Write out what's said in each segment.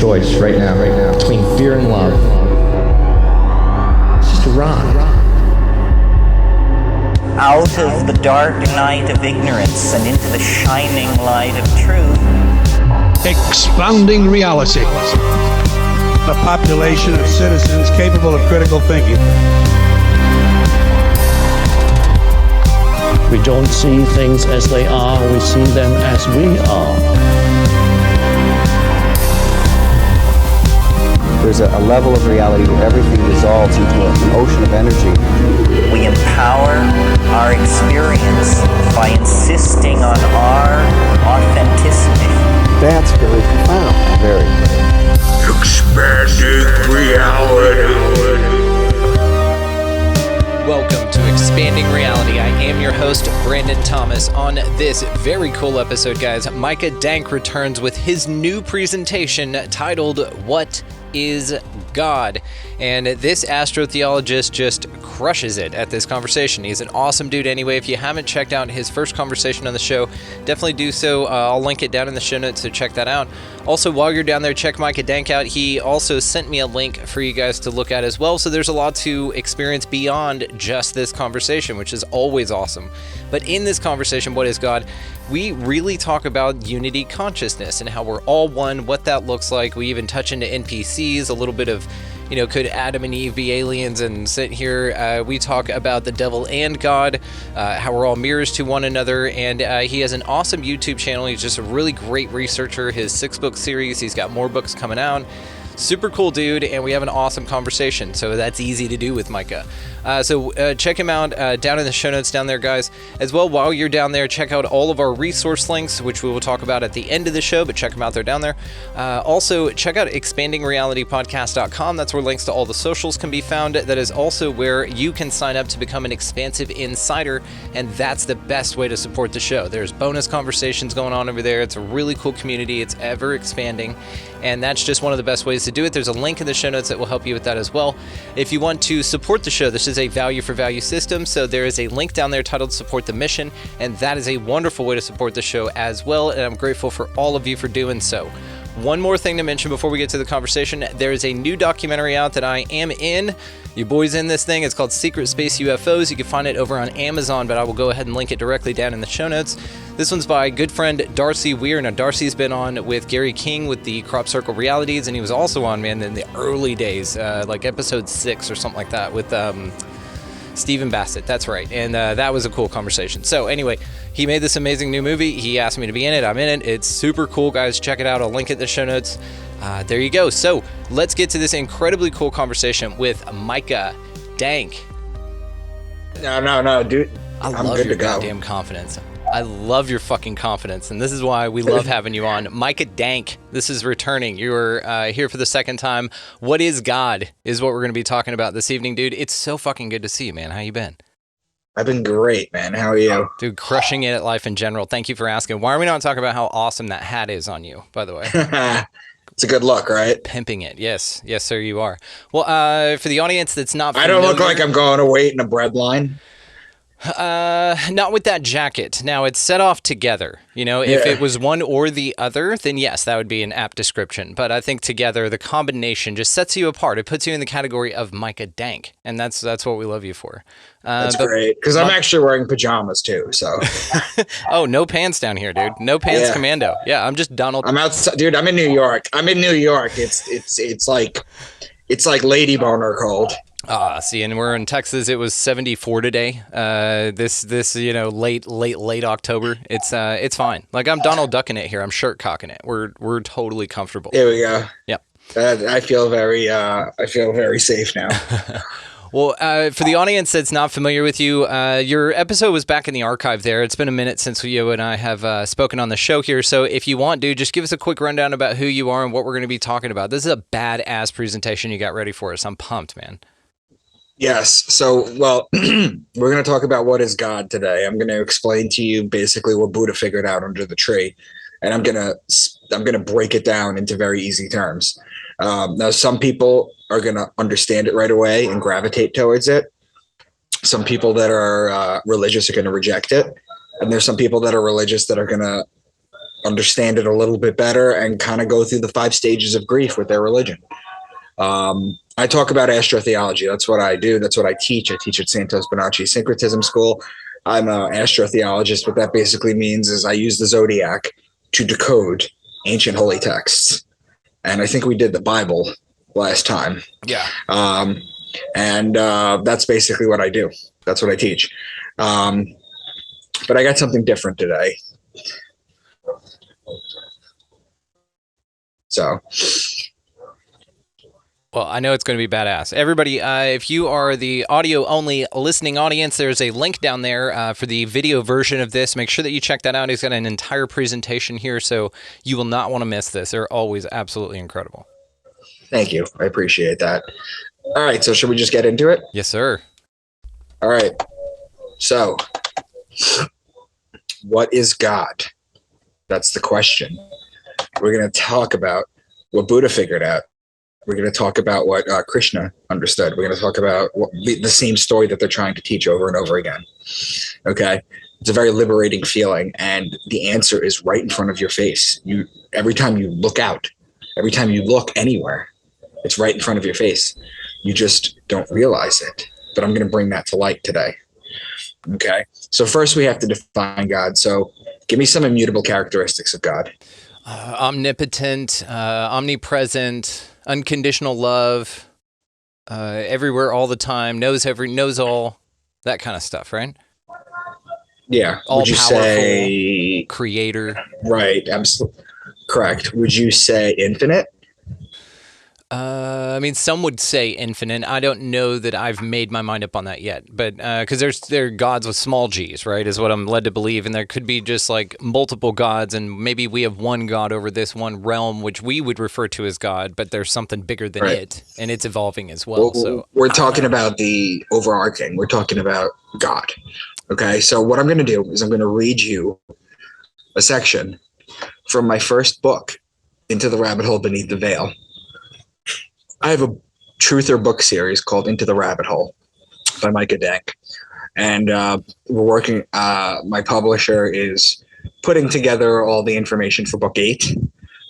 choice right now, between fear and love. It's just a rock. Out of the dark night of ignorance and into the shining light of truth. Expounding reality. A population of citizens capable of critical thinking. We don't see things as they are, we see them as we are. There's a level of reality where everything dissolves into an ocean of energy. We empower our experience by insisting on our authenticity. That's very profound. Very. Expanding reality. Welcome to Expanding Reality. I am your host, Brandon Thomas. On this very cool episode, guys, Micah Dank returns with his new presentation titled, What is God? And this astrotheologist just crushes it at this conversation. He's an awesome dude anyway. If you haven't checked out his first conversation on the show, definitely do so. I'll link it down in the show notes, so check that out. Also, while you're down there, check Micah Dank out. He also sent me a link for you guys to look at as well, so there's a lot to experience beyond just this conversation, which is always awesome. But in this conversation, What is God? We really talk about unity consciousness and how we're all one, what that looks like. We even touch into NPCs, a little bit of, could Adam and Eve be aliens and sit here? We talk about the devil and God, how we're all mirrors to one another, and he has an awesome YouTube channel. He's just a really great researcher. His 6-book series, he's got more books coming out. Super cool dude, and we have an awesome conversation, so that's easy to do with Micah. So check him out down in the show notes down there, guys. As well, while you're down there, check out all of our resource links, which we will talk about at the end of the show, but check them out there down there. Also, check out expandingrealitypodcast.com. That's where links to all the socials can be found. That is also where you can sign up to become an expansive insider, and that's the best way to support the show. There's bonus conversations going on over there. It's a really cool community. It's ever expanding, and that's just one of the best ways to do it. There's a link in the show notes that will help you with that as well. If you want to support the show, this is a value for value system, so there is a link down there titled Support the Mission, and that is a wonderful way to support the show as well, and I'm grateful for all of you for doing so. One more thing to mention before we get to the conversation, there is a new documentary out that I am in. Your boy's in this thing. It's called Secret Space UFOs. You can find it over on Amazon, but I will go ahead and link it directly down in the show notes. This one's by good friend Darcy Weir. Now, Darcy's been on with Gary King with the Crop Circle Realities, and he was also on, in the early days, like episode 6 or something like that with Stephen Bassett. That's right. And that was a cool conversation. So anyway, he made this amazing new movie. He asked me to be in it. I'm in it. It's super cool, guys. Check it out. I'll link it in the show notes. There you go. So let's get to this incredibly cool conversation with Micah Dank. No, dude. I love your goddamn confidence. I love your fucking confidence, and this is why we love having you on. Micah Dank, this is returning. You're here for the second time. What is God is what we're going to be talking about this evening, dude. It's so fucking good to see you, man. How you been? I've been great, man. How are you? Dude, crushing it at life in general. Thank you for asking. Why are we not talking about how awesome that hat is on you, by the way? It's a good look, right? Pimping it. Yes, sir, you are. Well, for the audience that's not familiar, I don't look like I'm going to wait in a bread line. Not with that jacket. Now, it's set off together. If it was one or the other, then yes, that would be an apt description. But I think together, the combination just sets you apart. It puts you in the category of Micah Dank, and that's what we love you for. That's great, because I'm actually wearing pajamas too. So, oh, no pants down here, dude. No pants, commando. Yeah, I'm just Donald. I'm outside, dude. I'm in New York. It's like lady boner cold. See, and we're in Texas. It was 74 today. This late October. It's fine. Like, I'm Donald Ducking it here. I'm shirt cocking it. We're totally comfortable. There we go. Yep. I feel very safe now. Well, for the audience that's not familiar with you, your episode was back in the archive there. It's been a minute since you and I have spoken on the show here. So if you want, dude, just give us a quick rundown about who you are and what we're going to be talking about. This is a badass presentation you got ready for us. I'm pumped, man. Yes. So, well, we're going to talk about what is God today. I'm going to explain to you basically what Buddha figured out under the tree, and I'm going to break it down into very easy terms. Now, some people are going to understand it right away and gravitate towards it. Some people that are religious are going to reject it, and there's some people that are religious that are going to understand it a little bit better and kind of go through the 5 stages of grief with their religion. I talk about astrotheology. That's what I do. That's what I teach. I teach at Santos Bonacci Syncretism School. I'm an astrotheologist. What that basically means is I use the zodiac to decode ancient holy texts. And I think we did the Bible last time. Yeah. That's basically what I do. That's what I teach. But I got something different today. So. Well, I know it's going to be badass. Everybody, if you are the audio-only listening audience, there's a link down there for the video version of this. Make sure that you check that out. He's got an entire presentation here, so you will not want to miss this. They're always absolutely incredible. Thank you. I appreciate that. All right, so should we just get into it? Yes, sir. All right. So, what is God? That's the question. We're going to talk about what Buddha figured out. We're going to talk about what Krishna understood. We're going to talk about the same story that they're trying to teach over and over again. Okay? It's a very liberating feeling, and the answer is right in front of your face. Every time you look out, every time you look anywhere, it's right in front of your face. You just don't realize it. But I'm going to bring that to light today. Okay? So first we have to define God. So give me some immutable characteristics of God. Omnipotent, omnipresent, unconditional love, everywhere all the time, knows all, that kind of stuff, right? Yeah. All would you powerful, say creator? Right. Absolutely correct. Would you say infinite? I mean, some would say infinite. I don't know that I've made my mind up on that yet, but because there are gods with small g's, right, is what I'm led to believe, and there could be just like multiple gods, and maybe we have one god over this one realm, which we would refer to as God, but there's something bigger than it, and it's evolving as well. So we're talking about the overarching. We're talking about God. Okay, so what I'm going to do is I'm going to read you a section from my first book, Into the Rabbit Hole Beneath the Veil. I have a truth or book series called Into the Rabbit Hole by Micah Dank. And we're working, my publisher is putting together all the information for book 8.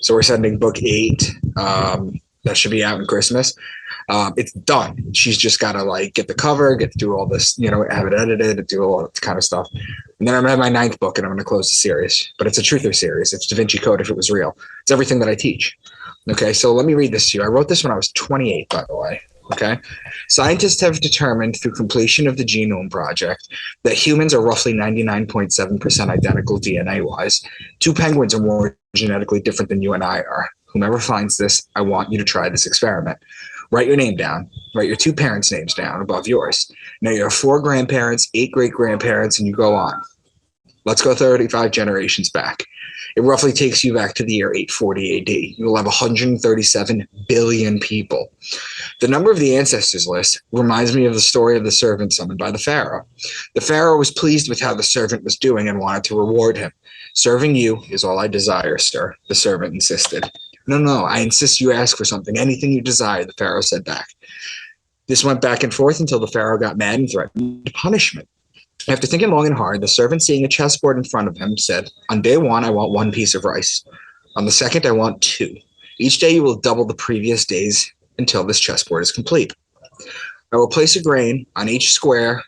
So we're sending book 8. That should be out in Christmas. It's done. She's just got to like get the cover, get to do all this, have it edited, do all that kind of stuff. And then I'm going to have my 9th book and I'm going to close the series. But it's a truther series. It's Da Vinci Code if it was real. It's everything that I teach. Okay, so let me read this to you. I wrote this when I was 28, by the way. Okay, scientists have determined through completion of the Genome Project that humans are roughly 99.7% identical DNA-wise. 2 penguins are more genetically different than you and I are. Whomever finds this, I want you to try this experiment. Write your name down. Write your 2 parents' names down above yours. Now you have 4 grandparents, 8 great-grandparents, and you go on. Let's go 35 generations back. It roughly takes you back to the year 840 AD. You will have 137 billion people. The number of the ancestors list reminds me of the story of the servant summoned by the Pharaoh. The Pharaoh was pleased with how the servant was doing and wanted to reward him. Serving you is all I desire, sir, the servant insisted. No, I insist you ask for something, anything you desire, the Pharaoh said back. This went back and forth until the Pharaoh got mad and threatened punishment. After thinking long and hard, the servant, seeing a chessboard in front of him, said, on day 1, I want 1 piece of rice. On the 2nd, I want 2. Each day you will double the previous days until this chessboard is complete. I will place a grain on each square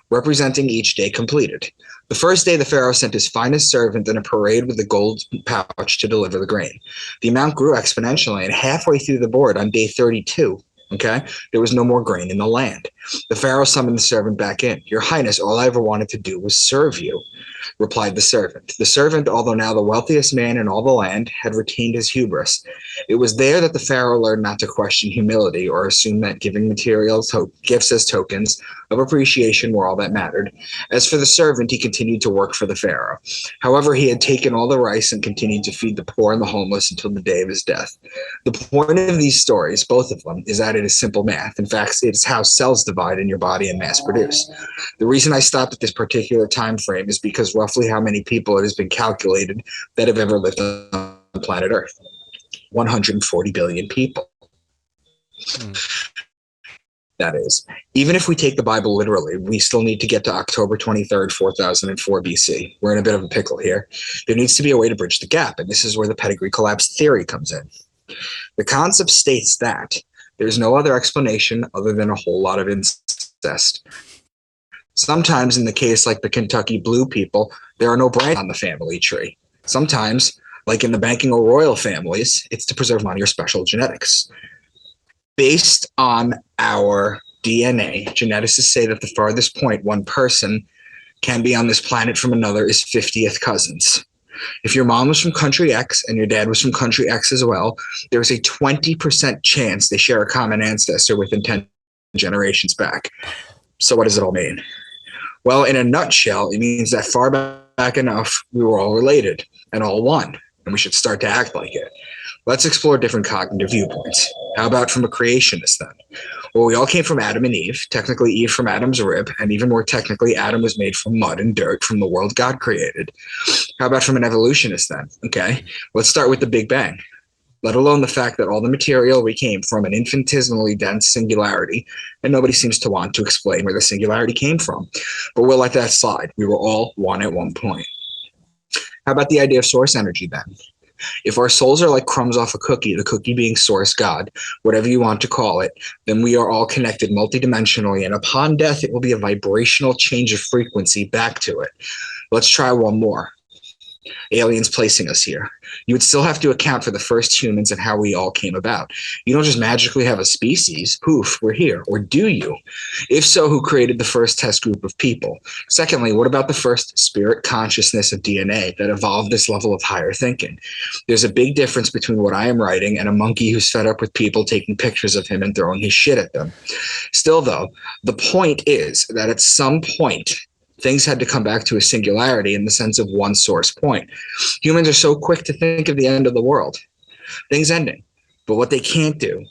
representing each day completed. The first day, the Pharaoh sent his finest servant in a parade with a gold pouch to deliver the grain. The amount grew exponentially, and halfway through the board on day 32, there was no more grain in the land. The Pharaoh summoned the servant back in. Your Highness, all I ever wanted to do was serve you, replied the servant. The servant, although now the wealthiest man in all the land, had retained his hubris. It was there that the Pharaoh learned not to question humility or assume that giving material gifts as tokens of appreciation were all that mattered. As for the servant, he continued to work for the Pharaoh. However, he had taken all the rice and continued to feed the poor and the homeless until the day of his death. The point of these stories, both of them, is that it is simple math. In fact, it is how cells divide in your body and mass produce. The reason I stopped at this particular time frame is because roughly how many people it has been calculated that have ever lived on planet Earth. 140 billion people. That is, even if we take the Bible literally, we still need to get to October 23rd, 4004 BC. We're in a bit of a pickle here. There needs to be a way to bridge the gap, and this is where the pedigree collapse theory comes in. The concept states that there's no other explanation other than a whole lot of incest. Sometimes, in the case like the Kentucky Blue people, there are no branches on the family tree. Sometimes, like in the banking or royal families, it's to preserve money or special genetics. Based on our DNA, geneticists say that the farthest point one person can be on this planet from another is 50th cousins. If your mom was from country X and your dad was from country X as well, there's a 20% chance they share a common ancestor within 10 generations back. So what does it all mean? Well, in a nutshell, it means that far back enough, we were all related and all one, and we should start to act like it. Let's explore different cognitive viewpoints. How about from a creationist then? Well, we all came from Adam and Eve, technically Eve from Adam's rib, and even more technically, Adam was made from mud and dirt from the world God created. How about from an evolutionist then? Okay, let's start with the Big Bang. Let alone the fact that all the material we came from an infinitesimally dense singularity, and nobody seems to want to explain where the singularity came from. But we'll let that slide. We were all one at one point. How about the idea of source energy then? If our souls are like crumbs off a cookie, the cookie being source, God, whatever you want to call it, then we are all connected multidimensionally, and upon death, it will be a vibrational change of frequency back to it. Let's try one more. Aliens placing us here. You would still have to account for the first humans and how we all came about. You don't just magically have a species. Poof, we're here. Or do you? If so, who created the first test group of people? Secondly, what about the first spirit consciousness of DNA that evolved this level of higher thinking? There's a big difference between what I am writing and a monkey who's fed up with people taking pictures of him and throwing his shit at them. Still, though, the point is that at some point, things had to come back to a singularity in the sense of one source point. Humans are so quick to think of the end of the world, things ending. But what they can't do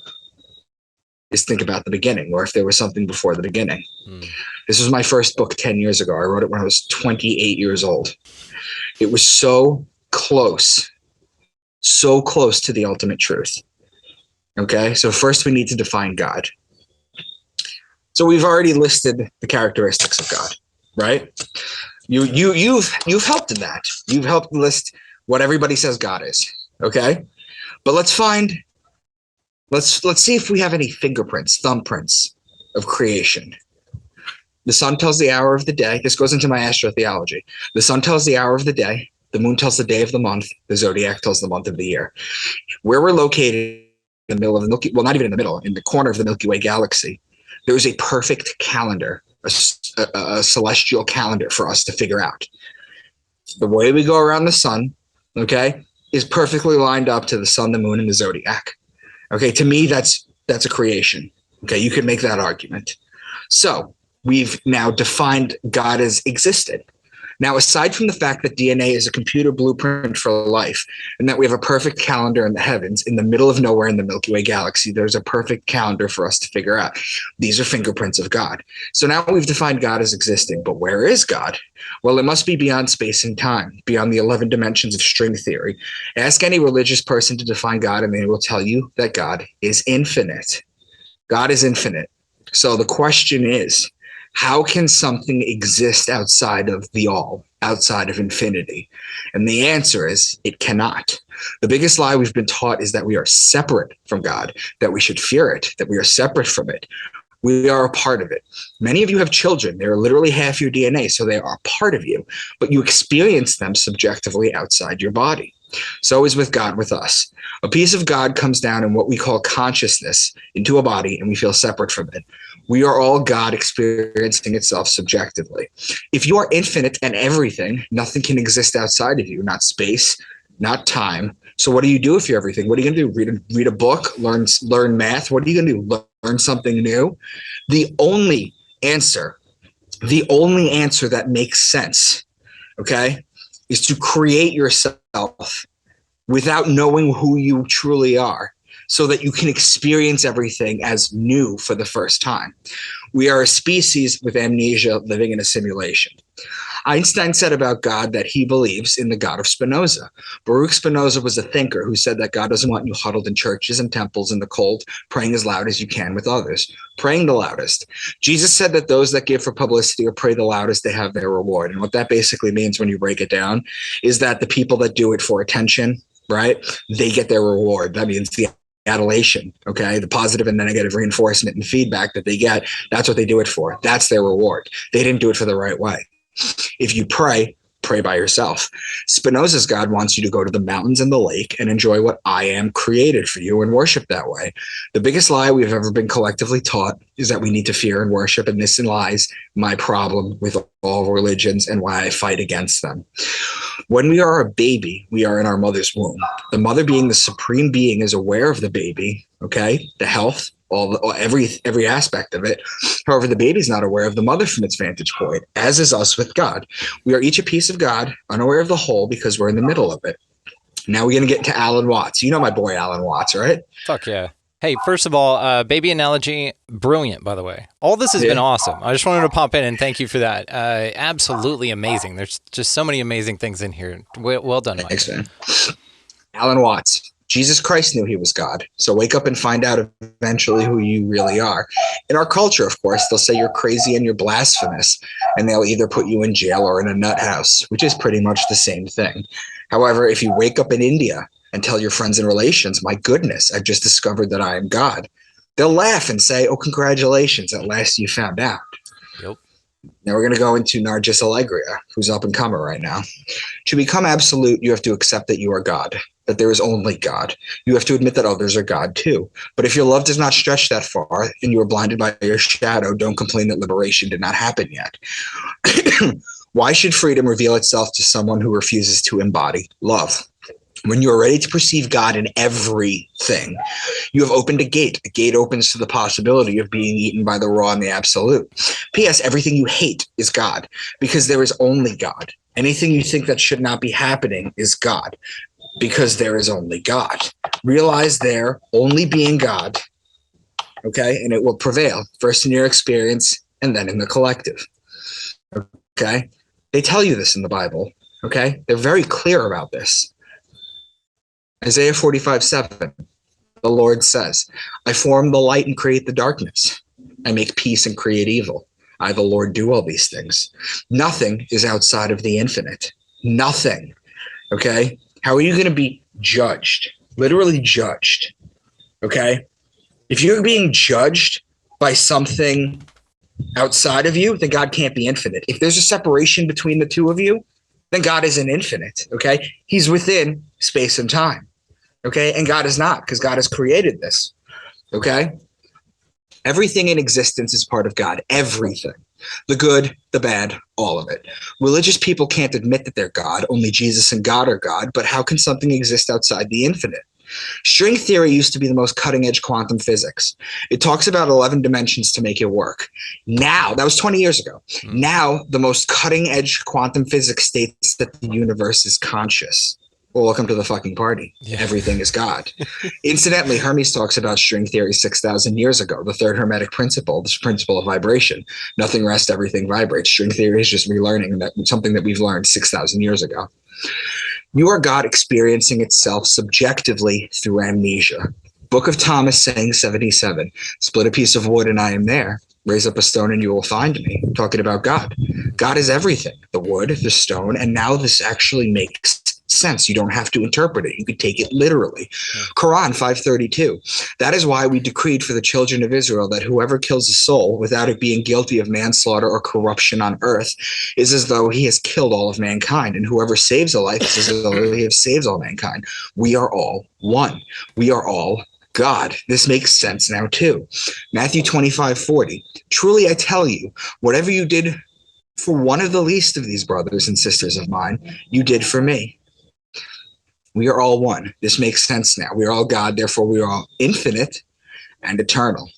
is think about the beginning, or if there was something before the beginning. This was my first book 10 years ago. I wrote it when I was 28 years old. It was so close to the ultimate truth. Okay, so first we need to define God. So we've already listed the characteristics of God. Right? You've helped in that. You've helped list what everybody says God is. Okay? But let's see if we have any fingerprints, thumbprints of creation. The sun tells the hour of the day. This goes into my astrotheology. The sun tells the hour of the day. The moon tells the day of the month. The zodiac tells the month of the year. Where we're located in the middle of the Milky, well, not even in the middle, in the corner of the Milky Way galaxy, there is a perfect calendar, a celestial calendar for us to figure out. The way we go around the sun, okay, is perfectly lined up to the sun, the moon, and the zodiac. Okay, to me, that's a creation. Okay, you could make that argument. So we've now defined God as existed. Now, aside from the fact that DNA is a computer blueprint for life, and that we have a perfect calendar in the heavens, in the middle of nowhere in the Milky Way galaxy, there's a perfect calendar for us to figure out. These are fingerprints of God. So now we've defined God as existing, but where is God? Well, it must be beyond space and time, beyond the 11 dimensions of string theory. Ask any religious person to define God, and they will tell you that God is infinite. God is infinite. So the question is, how can something exist outside of the all, outside of infinity? And the answer is, it cannot. The biggest lie we've been taught is that we are separate from God, that we should fear it, that we are separate from it. We are a part of it. Many of you have children. They're literally half your DNA, so they are a part of you, but you experience them subjectively outside your body. So is with God, with us. A piece of God comes down in what we call consciousness into a body, and we feel separate from it. We are all God experiencing itself subjectively. If you are infinite and everything, nothing can exist outside of you, not space, not time. So what do you do if you're everything? What are you going to do? Read a book, learn math? What are you going to do? Learn something new? The only answer that makes sense, okay, is to create yourself without knowing who you truly are, so that you can experience everything as new for the first time. We are a species with amnesia living in a simulation. Einstein said about God that he believes in the God of Spinoza. Baruch Spinoza was a thinker who said that God doesn't want you huddled in churches and temples in the cold, praying as loud as you can with others, praying the loudest. Jesus said that those that give for publicity or pray the loudest, they have their reward. And what that basically means when you break it down is that the people that do it for attention, right, they get their reward. That means the adulation, okay, the positive and the negative reinforcement and feedback that they get, that's what they do it for. That's their reward. They didn't do it for the right way. If you pray by yourself. Spinoza's God wants you to go to the mountains and the lake and enjoy what I am created for you and worship that way. The biggest lie we've ever been collectively taught is that we need to fear and worship, and this lies my problem with all religions and why I fight against them. When we are a baby, we are in our mother's womb. The mother, being the supreme being, is aware of the baby, okay, the health, every aspect of it. However, the baby's not aware of the mother from its vantage point, as is us with God. We are each a piece of God, unaware of the whole because we're in the middle of it. Now we're going to get into Alan Watts. You know my boy Alan Watts, right? Fuck yeah. Hey, first of all, baby analogy, brilliant, by the way. All this has been awesome. I just wanted to pop in and thank you for that. Absolutely amazing. There's just so many amazing things in here. Well done, Mike. Thanks, man. Alan Watts. Jesus Christ knew he was God. So wake up and find out eventually who you really are. In our culture, of course, they'll say you're crazy and you're blasphemous, and they'll either put you in jail or in a nut house, which is pretty much the same thing. However, if you wake up in India and tell your friends and relations, my goodness, I've just discovered that I am God, they'll laugh and say, oh, congratulations, at last you found out. Yep. Now we're going to go into Nargis Allegria, who's up and comer right now. To become absolute, you have to accept that you are God, that there is only God. You have to admit that others are God too. But if your love does not stretch that far and you are blinded by your shadow, don't complain that liberation did not happen yet. Why should freedom reveal itself to someone who refuses to embody love? When you are ready to perceive God in everything, you have opened a gate. A gate opens to the possibility of being eaten by the raw and the absolute. P.S. Everything you hate is God, because there is only God. Anything you think that should not be happening is God, because there is only God. Realize there only being God, okay? And it will prevail, first in your experience and then in the collective, okay? They tell you this in the Bible, okay? They're very clear about this. Isaiah 45:7, the Lord says, I form the light and create the darkness. I make peace and create evil. I, the Lord, do all these things. Nothing is outside of the infinite. Nothing, okay? How are you going to be judged? Literally judged, okay? If you're being judged by something outside of you, then God can't be infinite. If there's a separation between the two of you, then God isn't infinite, okay? He's within space and time, okay? And God is not, because God has created this, okay? Everything in existence is part of God, everything. The good, the bad, all of it. Religious people can't admit that they're God. Only Jesus and God are God. But how can something exist outside the infinite? String theory used to be the most cutting-edge quantum physics. It talks about 11 dimensions to make it work. Now, that was 20 years ago. Now, the most cutting-edge quantum physics states that the universe is conscious. Well, welcome to the fucking party. Yeah. Everything is God. Incidentally, Hermes talks about string theory 6,000 years ago, the third Hermetic principle, this principle of vibration. Nothing rests, everything vibrates. String theory is just relearning that something that we've learned 6,000 years ago. You are God experiencing itself subjectively through amnesia. Book of Thomas saying 77, split a piece of wood and I am there. Raise up a stone and you will find me. I'm talking about God. God is everything, the wood, the stone, and now this actually makes sense. You don't have to interpret it. You could take it literally. Quran 5:32. That is why we decreed for the children of Israel that whoever kills a soul without it being guilty of manslaughter or corruption on earth is as though he has killed all of mankind, and whoever saves a life is as though he has saved all mankind. We are all one. We are all God. This makes sense now too. Matthew 25:40. Truly I tell you, whatever you did for one of the least of these brothers and sisters of mine, you did for me. We are all one. This makes sense now. We are all God, therefore we are all infinite and eternal.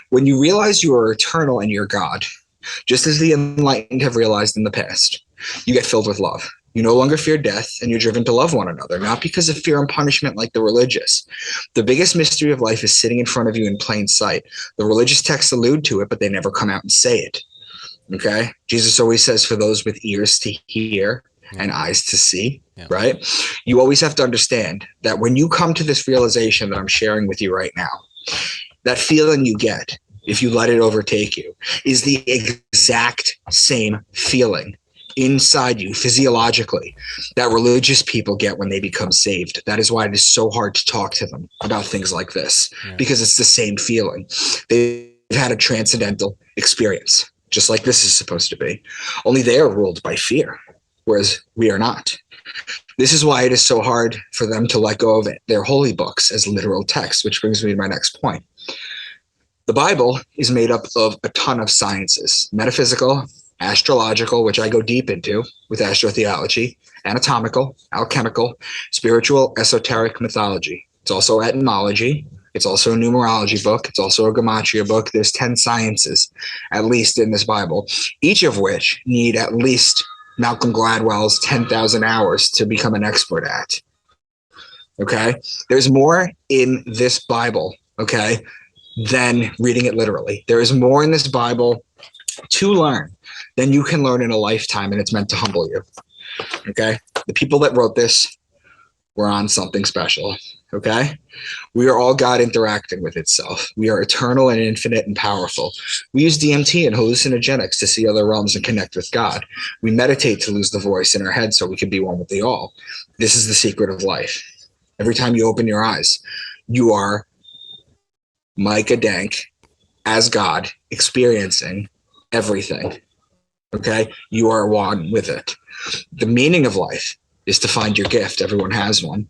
When you realize you are eternal and you're God, just as the enlightened have realized in the past, you get filled with love. You no longer fear death, and you're driven to love one another, not because of fear and punishment like the religious. The biggest mystery of life is sitting in front of you in plain sight. The religious texts allude to it, but they never come out and say it. Okay. Jesus always says, for those with ears to hear and eyes to see, right? You always have to understand that when you come to this realization that I'm sharing with you right now, that feeling you get, if you let it overtake you, is the exact same feeling inside you physiologically that religious people get when they become saved. That is why it is so hard to talk to them about things like this, because it's the same feeling. They've had a transcendental experience, just like this is supposed to be. Only they are ruled by fear, whereas we are not. This is why it is so hard for them to let go of their holy books as literal texts, which brings me to my next point. The Bible is made up of a ton of sciences: metaphysical, astrological, which I go deep into with astrotheology, anatomical, alchemical, spiritual, esoteric, mythology. It's also etymology. It's also a numerology book. It's also a gematria book. There's 10 sciences, at least, in this Bible, each of which need at least Malcolm Gladwell's 10,000 hours to become an expert at. Okay? There's more in this Bible, okay, than reading it literally. There is more in this Bible to learn than you can learn in a lifetime, and it's meant to humble you. Okay? The people that wrote this were on something special. Okay? We are all God interacting with itself. We are eternal and infinite and powerful. We use DMT and hallucinogenics to see other realms and connect with God. We meditate to lose the voice in our head so we can be one with the all. This is the secret of life. Every time you open your eyes, you are Micah Dank as God experiencing everything. Okay? You are one with it. The meaning of life is to find your gift. Everyone has one.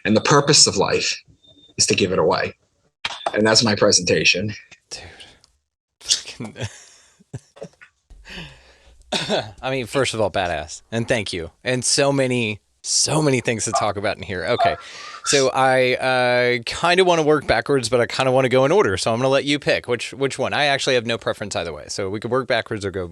And the purpose of life is to give it away. And that's my presentation. Dude. I mean, first of all, badass. And thank you. And so many things to talk about in here. Okay. So I kind of want to work backwards, but I kind of want to go in order. So I'm going to let you pick which one. I actually have no preference either way. So we could work backwards or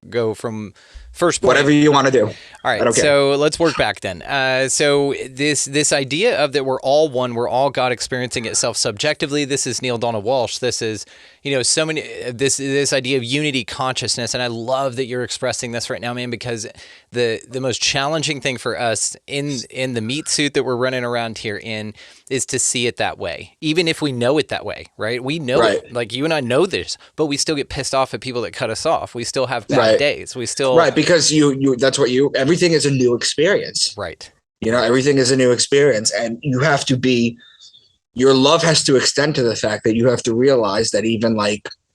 go from first point. Whatever you want to do. All right. So let's work back then. So this idea of that we're all one, we're all God experiencing itself subjectively. This is Neil Donald Walsh. This is, so many, this idea of unity consciousness. And I love that you're expressing this right now, man, because the most challenging thing for us in the meat suit that we're running around here in is to see it that way, even if we know it that way, right? We know it, like you and I know this, but we still get pissed off at people that cut us off. We still have bad days. We still because that's what everything is a new experience, right? Everything is a new experience, and you have to be. Your love has to extend to the fact that you have to realize that even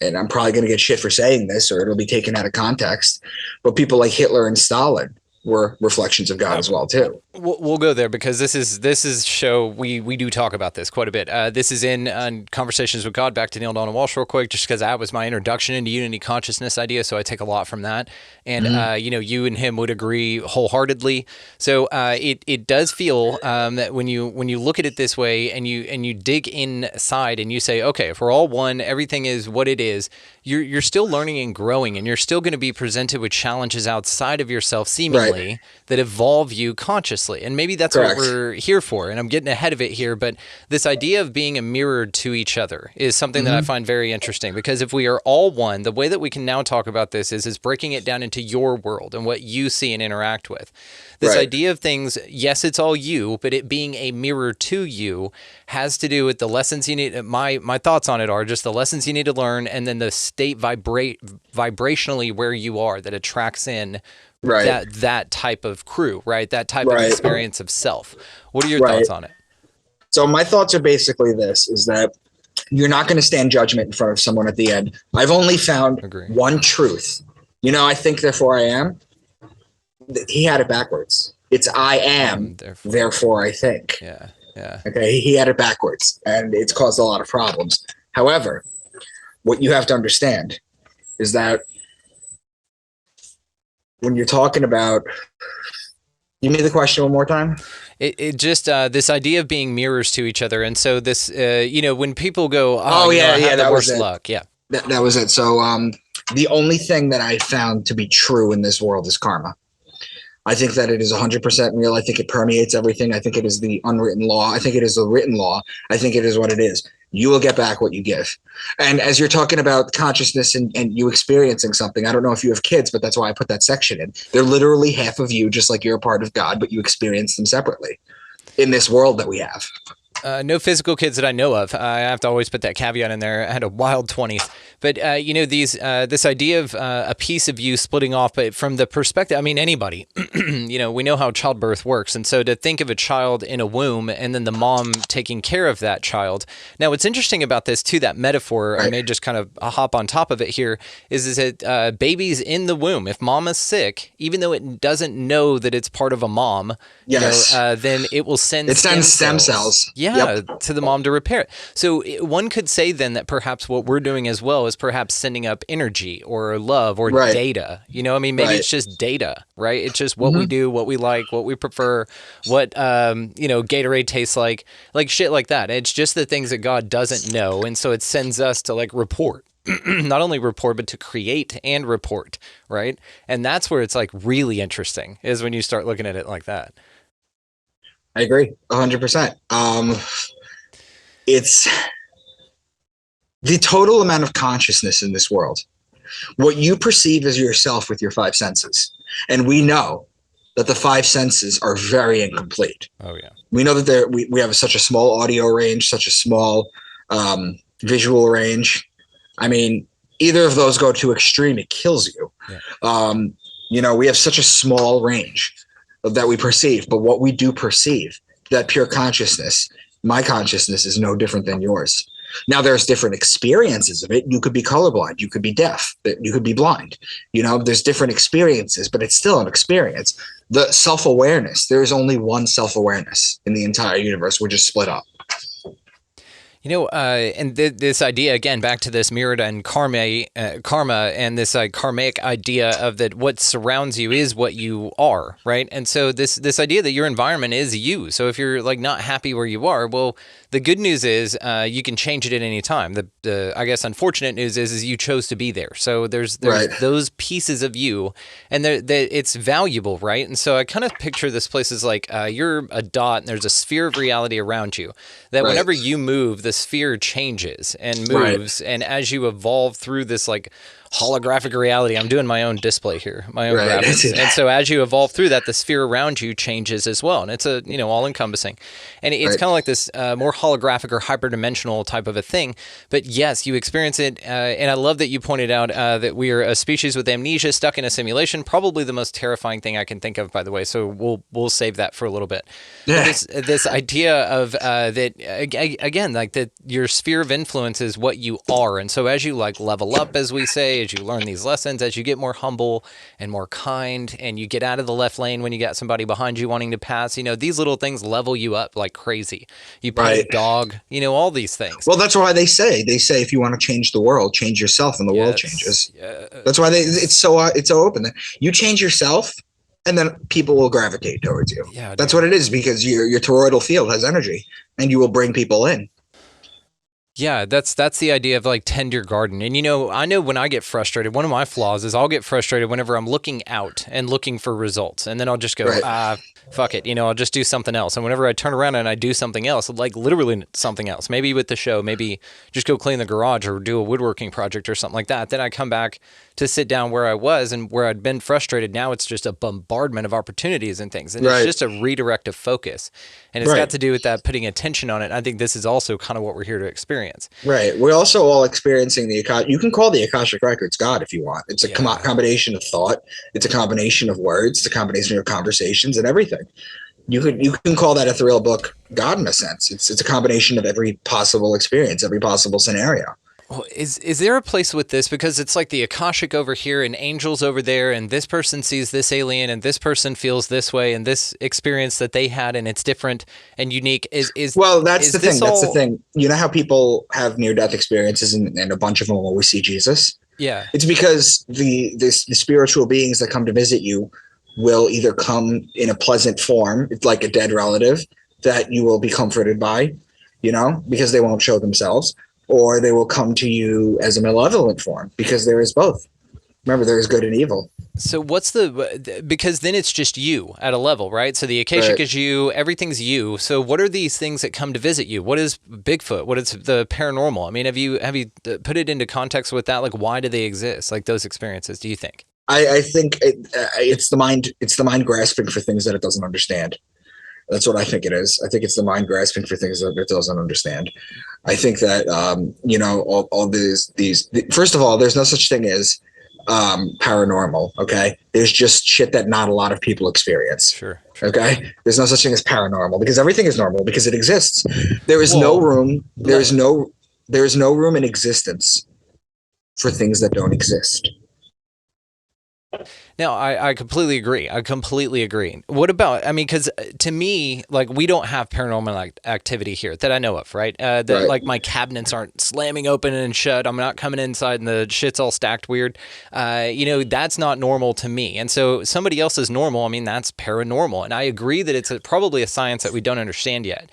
and I'm probably going to get shit for saying this, or it'll be taken out of context, but people like Hitler and Stalin were reflections of God as well too. We'll go there because this is show we do talk about this quite a bit. This is in Conversations with God. Back to Neil Donald Walsh real quick, just because that was my introduction into unity consciousness idea, so I take a lot from that. And you and him would agree wholeheartedly. So it does feel that when you look at it this way and you dig inside and you say, okay, if we're all one, everything is what it is. You're still learning and growing, and you're still going to be presented with challenges outside of yourself, seemingly, that evolve you consciously. And maybe that's what we're here for. And I'm getting ahead of it here, but this idea of being a mirror to each other is something that I find very interesting, because if we are all one, the way that we can now talk about this is breaking it down into your world and what you see and interact with. This idea of things, yes, it's all you, but it being a mirror to you has to do with the lessons you need. My thoughts on it are just the lessons you need to learn, and then the state vibrationally where you are that attracts in that type of crew, right? That type of experience of self. What are your thoughts on it? So my thoughts are basically this, is that you're not going to stand judgment in front of someone at the end. I've only found one truth. I think, therefore I am. He had it backwards. It's I am, therefore I think. Yeah. Okay, he had it backwards, and it's caused a lot of problems. However, what you have to understand is that when you're talking about, give me the question one more time. It just this idea of being mirrors to each other, and so this, when people go, I have the worst luck. Yeah, that was it. So, the only thing that I found to be true in this world is karma. I think that it is 100% real. I think it permeates everything. I think it is the unwritten law. I think it is the written law. I think it is what it is. you will get back what you give. And as you're talking about consciousness and you experiencing something, I don't know if you have kids, but that's why I put that section in. They're literally half of you, just like you're a part of God, but you experience them separately in this world that we have. No physical kids that I know of. I have to always put that caveat in there. I had a wild 20s. But, this idea of a piece of you splitting off, but from the perspective, I mean, anybody, we know how childbirth works. And so to think of a child in a womb and then the mom taking care of that child. Now, what's interesting about this, too, that metaphor, I may just kind of hop on top of it here, is that babies in the womb, if mom is sick, even though it doesn't know that it's part of a mom, then it will send stem cells. To the mom to repair it. So one could say then that perhaps what we're doing as well is perhaps sending up energy or love or data. Maybe it's just data, right? It's just what we do, what we like, what we prefer, what, Gatorade tastes like shit like that. It's just the things that God doesn't know. And so it sends us to report. Not only report, but to create and report, right? And that's where it's really interesting, is when you start looking at it like that. I agree 100%. It's the total amount of consciousness in this world, what you perceive as yourself with your five senses. And we know that the five senses are very incomplete. Oh yeah. We know that we have such a small audio range, such a small visual range. I mean, either of those go to extreme, it kills you. Yeah. We have such a small range that we perceive, but what we do perceive, that pure consciousness, my consciousness is no different than yours. Now there's different experiences of it. You could be colorblind, you could be deaf, you could be blind. There's different experiences, but it's still an experience. The self-awareness, there's only one self-awareness in the entire universe. We're just split up. And this idea, again, back to this mirrored and karma and this karmic idea of that what surrounds you is what you are, right? And so this idea that your environment is you. So if you're not happy where you are, well, the good news is you can change it at any time. The I guess unfortunate news is you chose to be there. So there's those pieces of you, and it's valuable, right? And so I kind of picture this place as you're a dot, and there's a sphere of reality around you. That whenever you move, the sphere changes and moves, and as you evolve through this holographic reality. I'm doing my own display here, my own graphics. And so as you evolve through that, the sphere around you changes as well. And it's all encompassing. And it's kind of like this more holographic or hyperdimensional type of a thing. But yes, you experience it. And I love that you pointed out that we are a species with amnesia stuck in a simulation. Probably the most terrifying thing I can think of, by the way. So we'll save that for a little bit. Yeah. This idea of that, again, that your sphere of influence is what you are. And so as you level up, as we say, as you learn these lessons, as you get more humble and more kind, and you get out of the left lane when you got somebody behind you wanting to pass, these little things level you up like crazy. You pet a dog, all these things. Well, that's why they say if you want to change the world, change yourself, and the world changes. Yeah. That's why it's so open. You change yourself, and then people will gravitate towards you. Yeah, that's what it is, because your toroidal field has energy, and you will bring people in. Yeah, that's the idea of tend your garden. And I know when I get frustrated, one of my flaws is I'll get frustrated whenever I'm looking out and looking for results. And then I'll just go, fuck it, I'll just do something else. And whenever I turn around and I do something else, literally something else, maybe with the show, maybe just go clean the garage or do a woodworking project or something like that. Then I come back to sit down where I was and where I'd been frustrated. Now it's just a bombardment of opportunities and things. And it's just a redirect of focus. And it's got to do with that, putting attention on it. And I think this is also kind of what we're here to experience. Right. We're also all experiencing you can call the Akashic Records God if you want. It's a combination of thought. It's a combination of words. It's a combination of conversations and everything. You can call that ethereal book God in a sense. It's a combination of every possible experience, every possible scenario. Well, is there a place with this? Because it's like the Akashic over here and angels over there, and this person sees this alien and this person feels this way and this experience that they had, and it's different and unique. Well, that's the thing. That's the thing. You know how people have near-death experiences and a bunch of them always see Jesus? Yeah. It's because the spiritual beings that come to visit you will either come in a pleasant form, it's like a dead relative that you will be comforted by, because they won't show themselves. Or they will come to you as a malevolent form, because there is both. Remember, there is good and evil. So what's because then it's just you at a level, right? So the Akashic is you, everything's you. So what are these things that come to visit you? What is Bigfoot? What is the paranormal? I mean, have you put it into context with that? Like, why do they exist? Like those experiences, do you think? I think it's the mind. It's the mind grasping for things that it doesn't understand. That's what I think it is. I think it's the mind grasping for things that it doesn't understand. I think that all these. First of all, there's no such thing as paranormal. Okay, there's just shit that not a lot of people experience. Sure. Okay, there's no such thing as paranormal because everything is normal because it exists. There is no room. There is no room in existence for things that don't exist. No, I completely agree. What about, I mean, because to me, like, we don't have paranormal activity here that I know of, right? Right. Like, my cabinets aren't slamming open and shut. I'm not coming inside and the shit's all stacked weird. That's not normal to me. And so somebody else is normal. I mean, that's paranormal. And I agree that it's probably a science that we don't understand yet.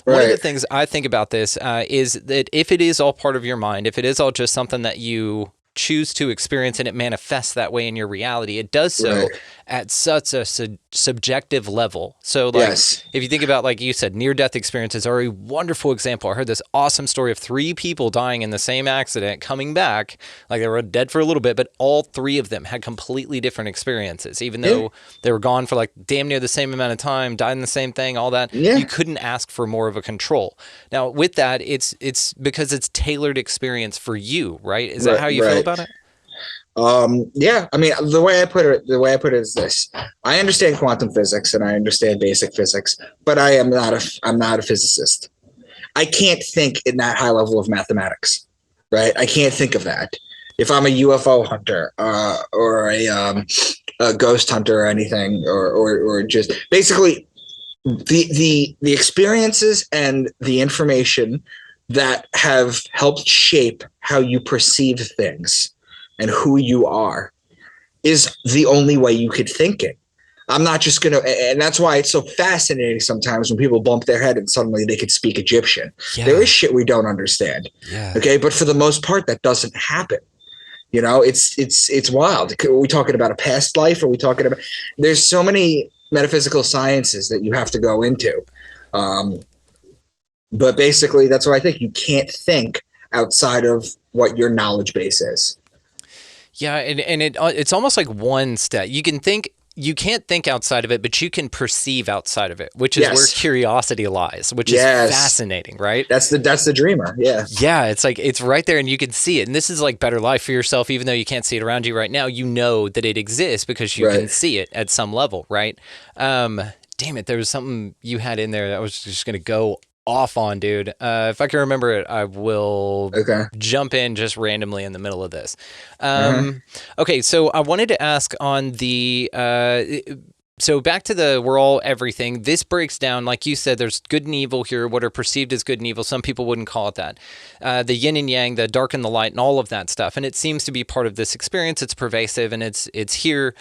Right. One of the things I think about this is that if it is all part of your mind, if it is all just something that you choose to experience and it manifests that way in your reality, it does so at such a subjective level. So like, if you think about, like you said, near-death experiences are a wonderful example. I heard this awesome story of 3 people dying in the same accident, coming back, like they were dead for a little bit, but all 3 of them had completely different experiences, even though they were gone for like damn near the same amount of time, died in the same thing, all that. You couldn't ask for more of a control. Now, with that, it's because it's tailored experience for you, right? Is that how you feel about it? Yeah, I mean, the way I put it is this: I understand quantum physics and I understand basic physics, but I'm not a physicist. I can't think in that high level of mathematics, right? I can't think of that. If I'm a UFO hunter or a ghost hunter or anything, or just basically the experiences and the information that have helped shape how you perceive things and who you are is the only way you could think it. I'm not just going to, and that's why it's so fascinating sometimes when people bump their head and suddenly they could speak Egyptian. There is shit we don't understand. Okay. But for the most part, that doesn't happen. You know, it's wild. Are we talking about a past life? Are we talking about, there's so many metaphysical sciences that you have to go into. But basically that's why I think you can't think outside of what your knowledge base is. Yeah, and it's almost like one step. You can't think outside of it, but you can perceive outside of it, which is where curiosity lies, which is fascinating, right? That's the dreamer. Yeah. Yeah, it's like it's right there and you can see it. And this is like better life for yourself, even though you can't see it around you right now. You know that it exists because you can see it at some level, right? Damn it, there was something you had in there that I was just gonna go off on, dude. If I can remember it, I will jump in just randomly in the middle of this. Okay, so I wanted to ask on the so back to the we're all everything. This breaks down, like you said, there's good and evil here, what are perceived as good and evil. Some people wouldn't call it that. The yin and yang, the dark and the light, and all of that stuff. And it seems to be part of this experience. It's pervasive and it's here.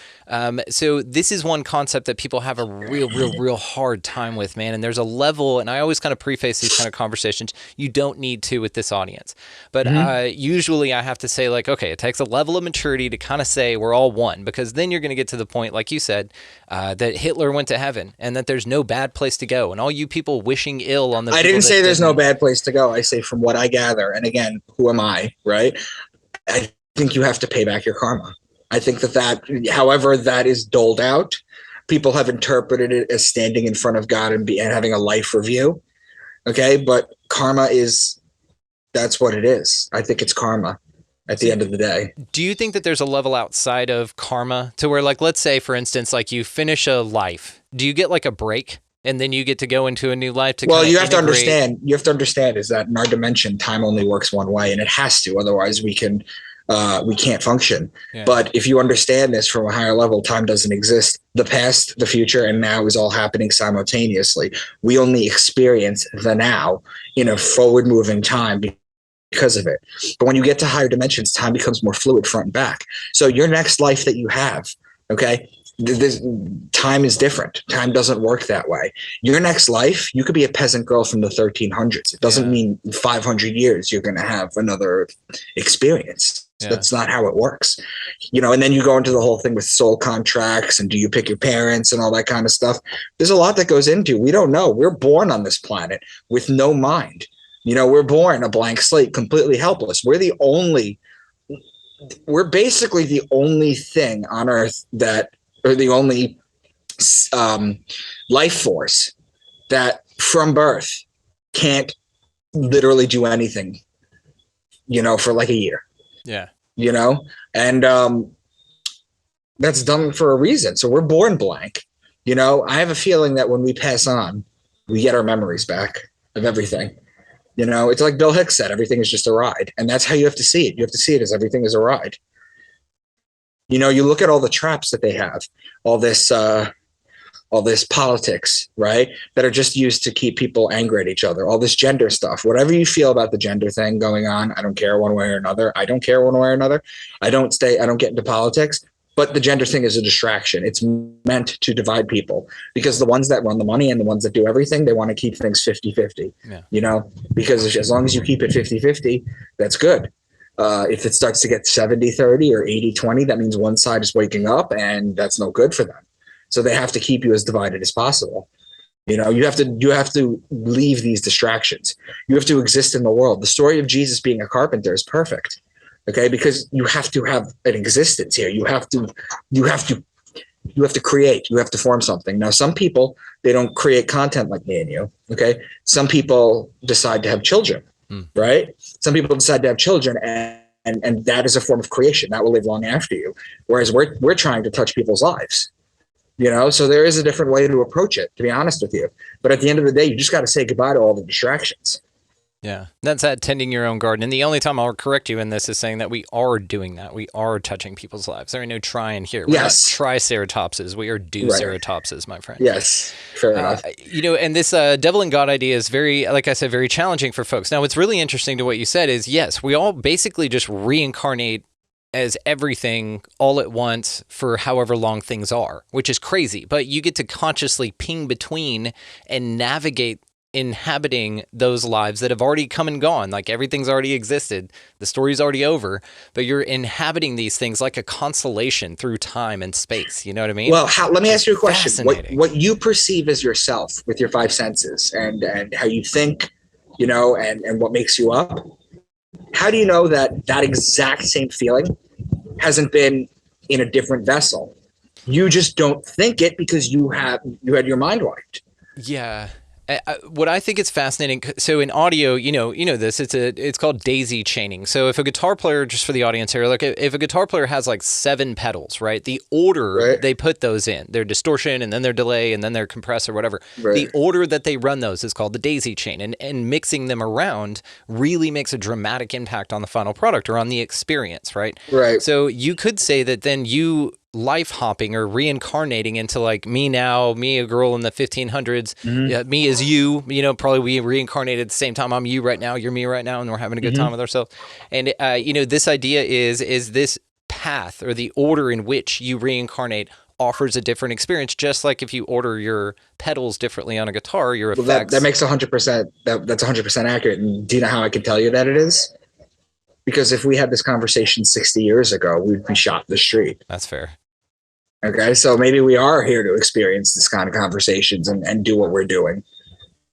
So this is one concept that people have a real hard time with, man. And there's a level, and I always kind of preface these kind of conversations, you don't need to with this audience. But usually I have to say, like, okay, it takes a level of maturity to kind of say we're all one, because then you're going to get to the point, like you said, that Hitler went to heaven and that there's no bad place to go. And all you people wishing ill on the I didn't say there's no bad place to go. I say from what I gather, and again, who am I, right? I think you have to pay back your karma. I think that however that is doled out, people have interpreted it as standing in front of God and having a life review. Okay, but karma that's what it is. I think it's karma. At the end of the day. Do you think that there's a level outside of karma to where, like, let's say, for instance, like you finish a life, do you get like a break and then you get to go into a new life to you have to understand is that in our dimension, time only works one way, and it has to, otherwise we can't function. But if you understand this from a higher level, time doesn't exist. The past, the future, and now is all happening simultaneously. We only experience the now in a forward moving time because of it. But when you get to higher dimensions, time becomes more fluid front and back. So your next life that you have, okay, time is different. Time doesn't work that way. Your next life, you could be a peasant girl from the 1300s. It doesn't mean 500 years you're going to have another experience. Yeah. That's not how it works. And then you go into the whole thing with soul contracts and do you pick your parents and all that kind of stuff. There's a lot that goes into. We don't know. We're born on this planet with no mind. We're born a blank slate, completely helpless. We're basically the only thing on Earth or the only life force that from birth can't literally do anything, for like a year. Yeah. And that's done for a reason. So we're born blank. I have a feeling that when we pass on, we get our memories back of everything. It's like Bill Hicks said, everything is just a ride. And that's how you have to see it. You have to see it as everything is a ride. You look at all the traps that they have, all this politics, right? That are just used to keep people angry at each other, all this gender stuff, whatever you feel about the gender thing going on. I don't care one way or another. I don't care one way or another. I don't get into politics, but the gender thing is a distraction. It's meant to divide people because the ones that run the money and the ones that do everything, they want to keep things 50-50, because as long as you keep it 50-50, that's good. If it starts to get 70-30 or 80-20, that means one side is waking up and that's no good for them. So they have to keep you as divided as possible. You have to leave these distractions. You have to exist in the world. The story of Jesus being a carpenter is perfect. Okay, because you have to have an existence here. You have to create. You have to form something. Now, some people, they don't create content like me and you. Okay, some people decide to have children. Right? Some people decide to have children, and that is a form of creation that will live long after you. Whereas we're trying to touch people's lives. So there is a different way to approach it, to be honest with you. But at the end of the day, you just got to say goodbye to all the distractions. Yeah, that's that tending your own garden. And the only time I'll correct you in this is saying that we are doing that. We are touching people's lives. There ain't no trying here. We're not triceratopses. We are deuceratopses, my friend. Yes, fair enough. And this devil and God idea is very, like I said, very challenging for folks. Now, what's really interesting to what you said is, yes, we all basically just reincarnate as everything all at once for however long things are, which is crazy. But you get to consciously ping between and navigate inhabiting those lives that have already come and gone. Like everything's already existed. The story's already over, but you're inhabiting these things like a constellation through time and space. You know what I mean? Well, let me ask you a question. What you perceive as yourself with your five senses and how you think, and what makes you up. How do you know that exact same feeling hasn't been in a different vessel? You just don't think it because you had your mind wiped. Yeah. What I think is fascinating, so in audio, you know this, it's called daisy chaining. So if a guitar player, just for the audience here, like if a guitar player has like 7 pedals, right? The order they put those in, their distortion and then their delay and then their compressor, whatever. Right. The order that they run those is called the daisy chain, and mixing them around really makes a dramatic impact on the final product or on the experience, right? Right. So you could say that then you life hopping or reincarnating into like me now, me a girl in the 1500s, me as you, probably we reincarnated at the same time. I'm you right now, you're me right now, and we're having a good time with ourselves. And, this idea is this path or the order in which you reincarnate offers a different experience, just like if you order your pedals differently on a guitar, your effects. That makes 100%, that's 100% accurate. And do you know how I can tell you that it is? Because if we had this conversation 60 years ago, we'd be shot in the street. That's fair. Okay, so maybe we are here to experience this kind of conversations and do what we're doing.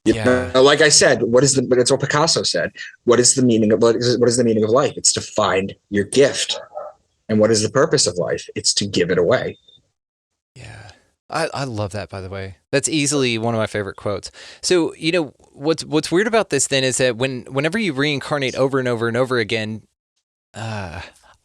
Like I said, but it's what Picasso said. What is the meaning of life? It's to find your gift. And what is the purpose of life? It's to give it away. Yeah. I love that, by the way. That's easily one of my favorite quotes. So, what's weird about this then is that whenever you reincarnate over and over and over again,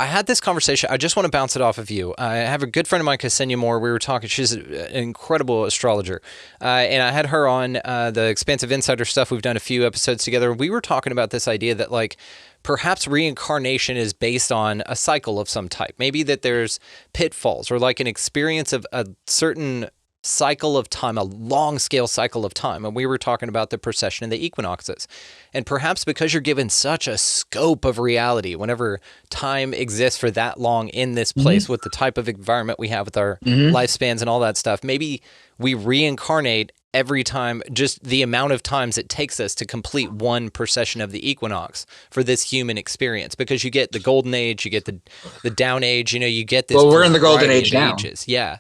I had this conversation. I just want to bounce it off of you. I have a good friend of mine, Ksenia Moore. We were talking. She's an incredible astrologer. And I had her on the Expansive Insider stuff. We've done a few episodes together. We were talking about this idea that like perhaps reincarnation is based on a cycle of some type. Maybe that there's pitfalls or like an experience of a certain cycle of time, a long scale cycle of time. And we were talking about the precession and the equinoxes. And perhaps because you're given such a scope of reality, whenever time exists for that long in this place with the type of environment we have with our lifespans and all that stuff, maybe we reincarnate every time, just the amount of times it takes us to complete one procession of the equinox for this human experience, because you get the golden age, you get the down age, you get this. Well, we're in the golden age now. Ages. Yeah.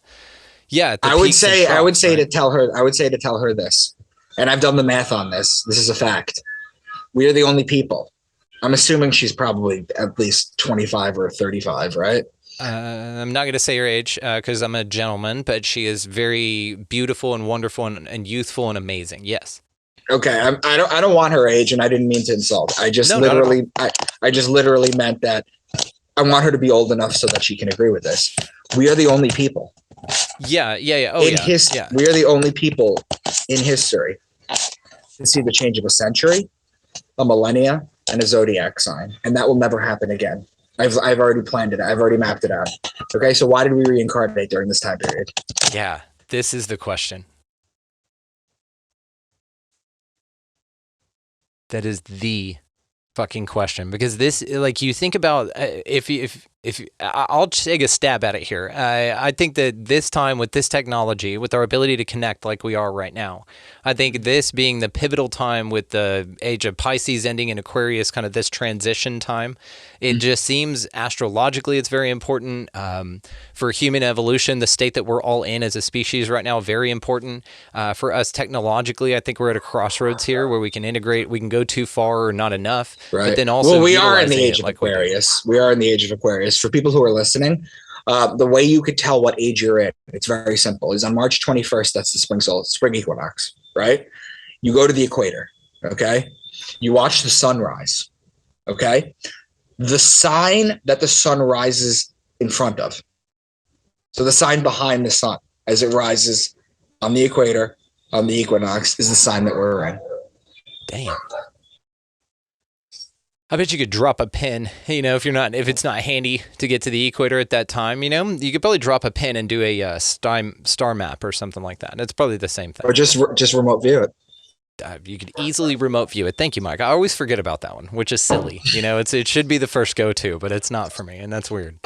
Yeah. I would say to tell her this, and I've done the math on this. This is a fact. We are the only people. I'm assuming she's probably at least 25 or 35, right? I'm not going to say her age because I'm a gentleman, but she is very beautiful and wonderful and youthful and amazing. Yes. Okay. I don't want her age, and I didn't mean to insult. I just literally meant that I want her to be old enough so that she can agree with this. We are the only people. Yeah. Oh, We are the only people in history to see the change of a century, a millennia, and a zodiac sign, and that will never happen again. I've already planned it. I've already mapped it out. Okay, so why did we reincarnate during this time period? Yeah, this is the question. That is the fucking question, because this, like, you think about if I'll take a stab at it here. I think that this time with this technology, with our ability to connect like we are right now, I think this being the pivotal time with the age of Pisces ending in Aquarius, kind of this transition time, it just seems astrologically it's very important for human evolution, the state that we're all in as a species right now, very important. For us technologically, I think we're at a crossroads here where we can integrate, we can go too far or not enough. Right. But then also, well, we are in the age of Aquarius. We are in the age of Aquarius. For people who are listening, the way you could tell what age you're in, it's very simple, is on March 21st, that's the spring equinox, right? You go to the equator, okay? You watch the sunrise, okay? The sign that the sun rises in front of, so the sign behind the sun as it rises on the equator, on the equinox, is the sign that we're in. Damn. I bet you could drop a pin, if it's not handy to get to the equator at that time, you could probably drop a pin and do a star map or something like that. It's probably the same thing. Or just remote view it. You could easily remote view it. Thank you, Mike. I always forget about that one, which is silly. It should be the first go-to, but it's not for me, and that's weird.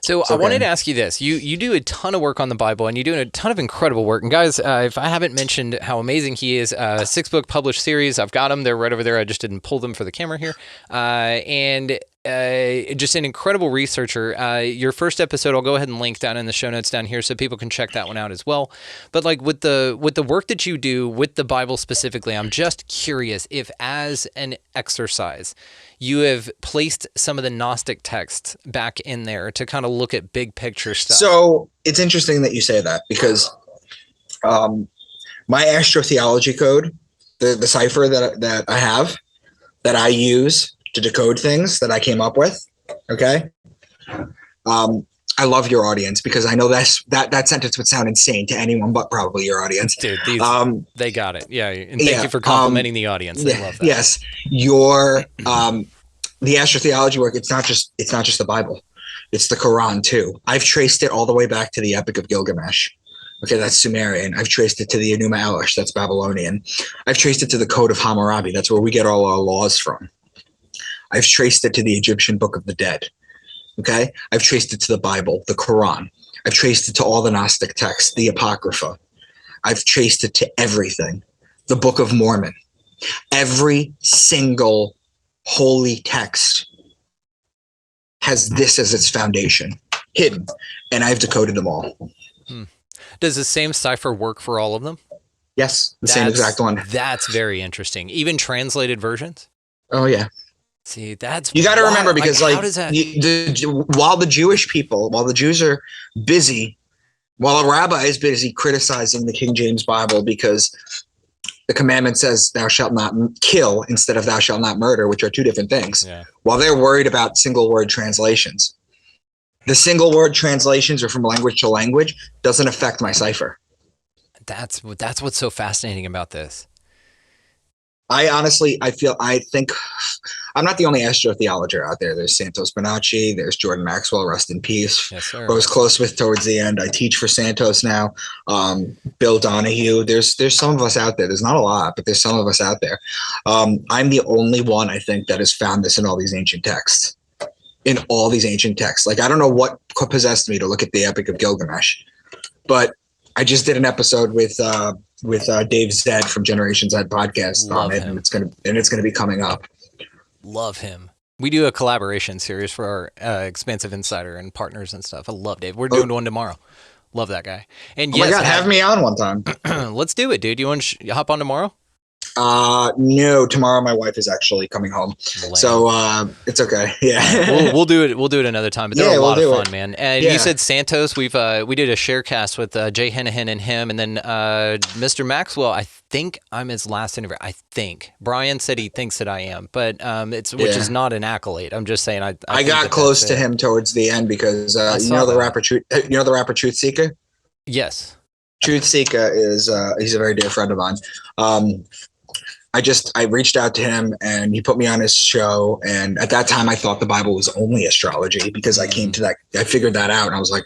So I wanted to ask you this. You do a ton of work on the Bible, and you're doing a ton of incredible work. And guys, if I haven't mentioned how amazing he is, 6-book published series, I've got them. They're right over there. I just didn't pull them for the camera here. And just an incredible researcher. Your first episode, I'll go ahead and link down in the show notes down here so people can check that one out as well. But like with the work that you do with the Bible specifically, I'm just curious if as an exercise, you have placed some of the Gnostic texts back in there to kind of look at big picture stuff. So it's interesting that you say that, because my astrotheology code, the cipher that I have, that I use to decode things that I came up with, okay? I love your audience, because I know that sentence would sound insane to anyone but probably your audience. Dude, they got it. Yeah, and thank you for complimenting the audience. They love that. Yes, your the astrotheology work. It's not just the Bible. It's the Quran too. I've traced it all the way back to the Epic of Gilgamesh. Okay, that's Sumerian. I've traced it to the Enuma Elish. That's Babylonian. I've traced it to the Code of Hammurabi. That's where we get all our laws from. I've traced it to the Egyptian Book of the Dead. Okay, I've traced it to the Bible, the Quran. I've traced it to all the Gnostic texts, the Apocrypha. I've traced it to everything. The Book of Mormon. Every single holy text has this as its foundation, hidden, and I've decoded them all. Does the same cipher work for all of them? Yes, same exact one. That's very interesting. Even translated versions? Oh, yeah. See, that's you got to remember, because how does that... while the Jews are busy, while a rabbi is busy criticizing the King James Bible because the commandment says thou shalt not kill instead of thou shalt not murder, which are two different things. Yeah. While they're worried about single word translations, the single word translations are from language to language doesn't affect my cipher. That's what's so fascinating about this. I think I'm not the only astrotheologer out there. There's Santos Bonacci, there's Jordan Maxwell, rest in peace. Yes, sir. I was close with towards the end. I teach for Santos now. Bill Donahue. There's some of us out there. There's not a lot, but there's some of us out there. I'm the only one, I think, that has found this in all these ancient texts. Like, I don't know what possessed me to look at the Epic of Gilgamesh, but I just did an episode with Dave Zed from Generation Z podcast Love on it, him. and it's gonna be coming up. Love him. We do a collaboration series for our Expansive Insider and partners and stuff. I love Dave. We're doing one tomorrow. Love that guy. And Oh my God, have me on one time. Let's do it, dude. You want to hop on tomorrow? No, tomorrow my wife is actually coming home, so it's okay. Yeah, we'll do it. We'll do it another time. But they're a lot of fun, man. And Yeah. you said Santos. We did a sharecast with Jay Hennihan and him, and then Mr. Maxwell. I think I'm his last interview. I think Brian said he thinks that I am, but which is not an accolade. I'm just saying I got close to him towards the end because you know the rapper Truth Seeker. Yes, Truth Seeker is he's a very dear friend of mine. I reached out to him and he put me on his show. And at that time I thought the Bible was only astrology because I figured that out and I was like,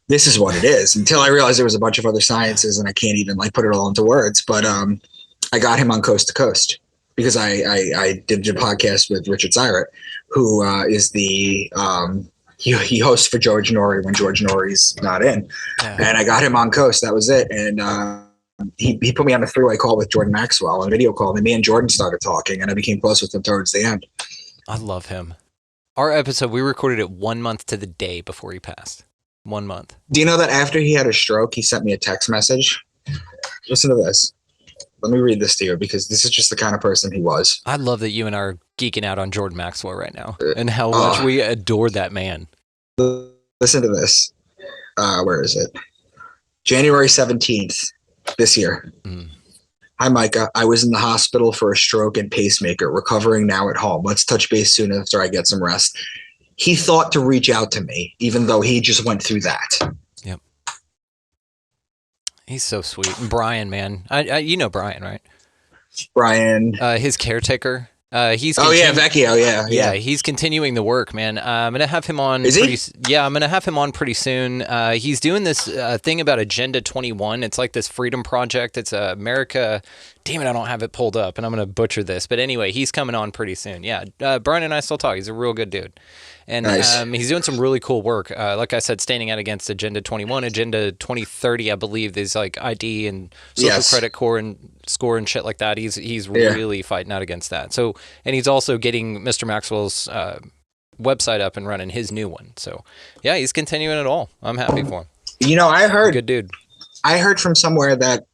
this is what it is, until I realized there was a bunch of other sciences and I can't even like put it all into words. But I got him on Coast to Coast because I did a podcast with Richard Syrett, who is the he hosts for George Norrie when George Norrie's not in. Yeah. And I got him on Coast. That was it. And he put me on a three-way call with Jordan Maxwell, a video call, and me and Jordan started talking, and I became close with him towards the end. I love him. Our episode, we recorded it 1 month to the day before he passed. 1 month. Do you know that after he had a stroke, he sent me a text message? Listen to this. Let me read this to you because this is just the kind of person he was. I love that you and I are geeking out on Jordan Maxwell right now and how much we adore that man. Listen to this. Where is it? January 17th this year. Hi, Micah. I was in the hospital for a stroke and pacemaker, recovering now at home. Let's touch base soon after I get some rest. He thought to reach out to me, even though he just went through that. Yep. He's so sweet. And Brian, man. You know Brian, right? Brian. His caretaker. Vecchio. Yeah. He's continuing the work, man. I'm gonna have him on. Is he? Yeah, I'm gonna have him on pretty soon. He's doing this thing about Agenda 21. It's like this freedom project. It's America. Damn it, I don't have it pulled up, and I'm gonna butcher this. But anyway, he's coming on pretty soon. Yeah, Brian and I still talk. He's a real good dude. And nice. He's doing some really cool work. Like I said, standing out against Agenda 21, Agenda 2030, I believe, there's like ID and social credit score and shit like that. He's really fighting out against that. So, and he's also getting Mr. Maxwell's website up and running, his new one. So, yeah, he's continuing it all. I'm happy for him. You know, Good dude. I heard from somewhere that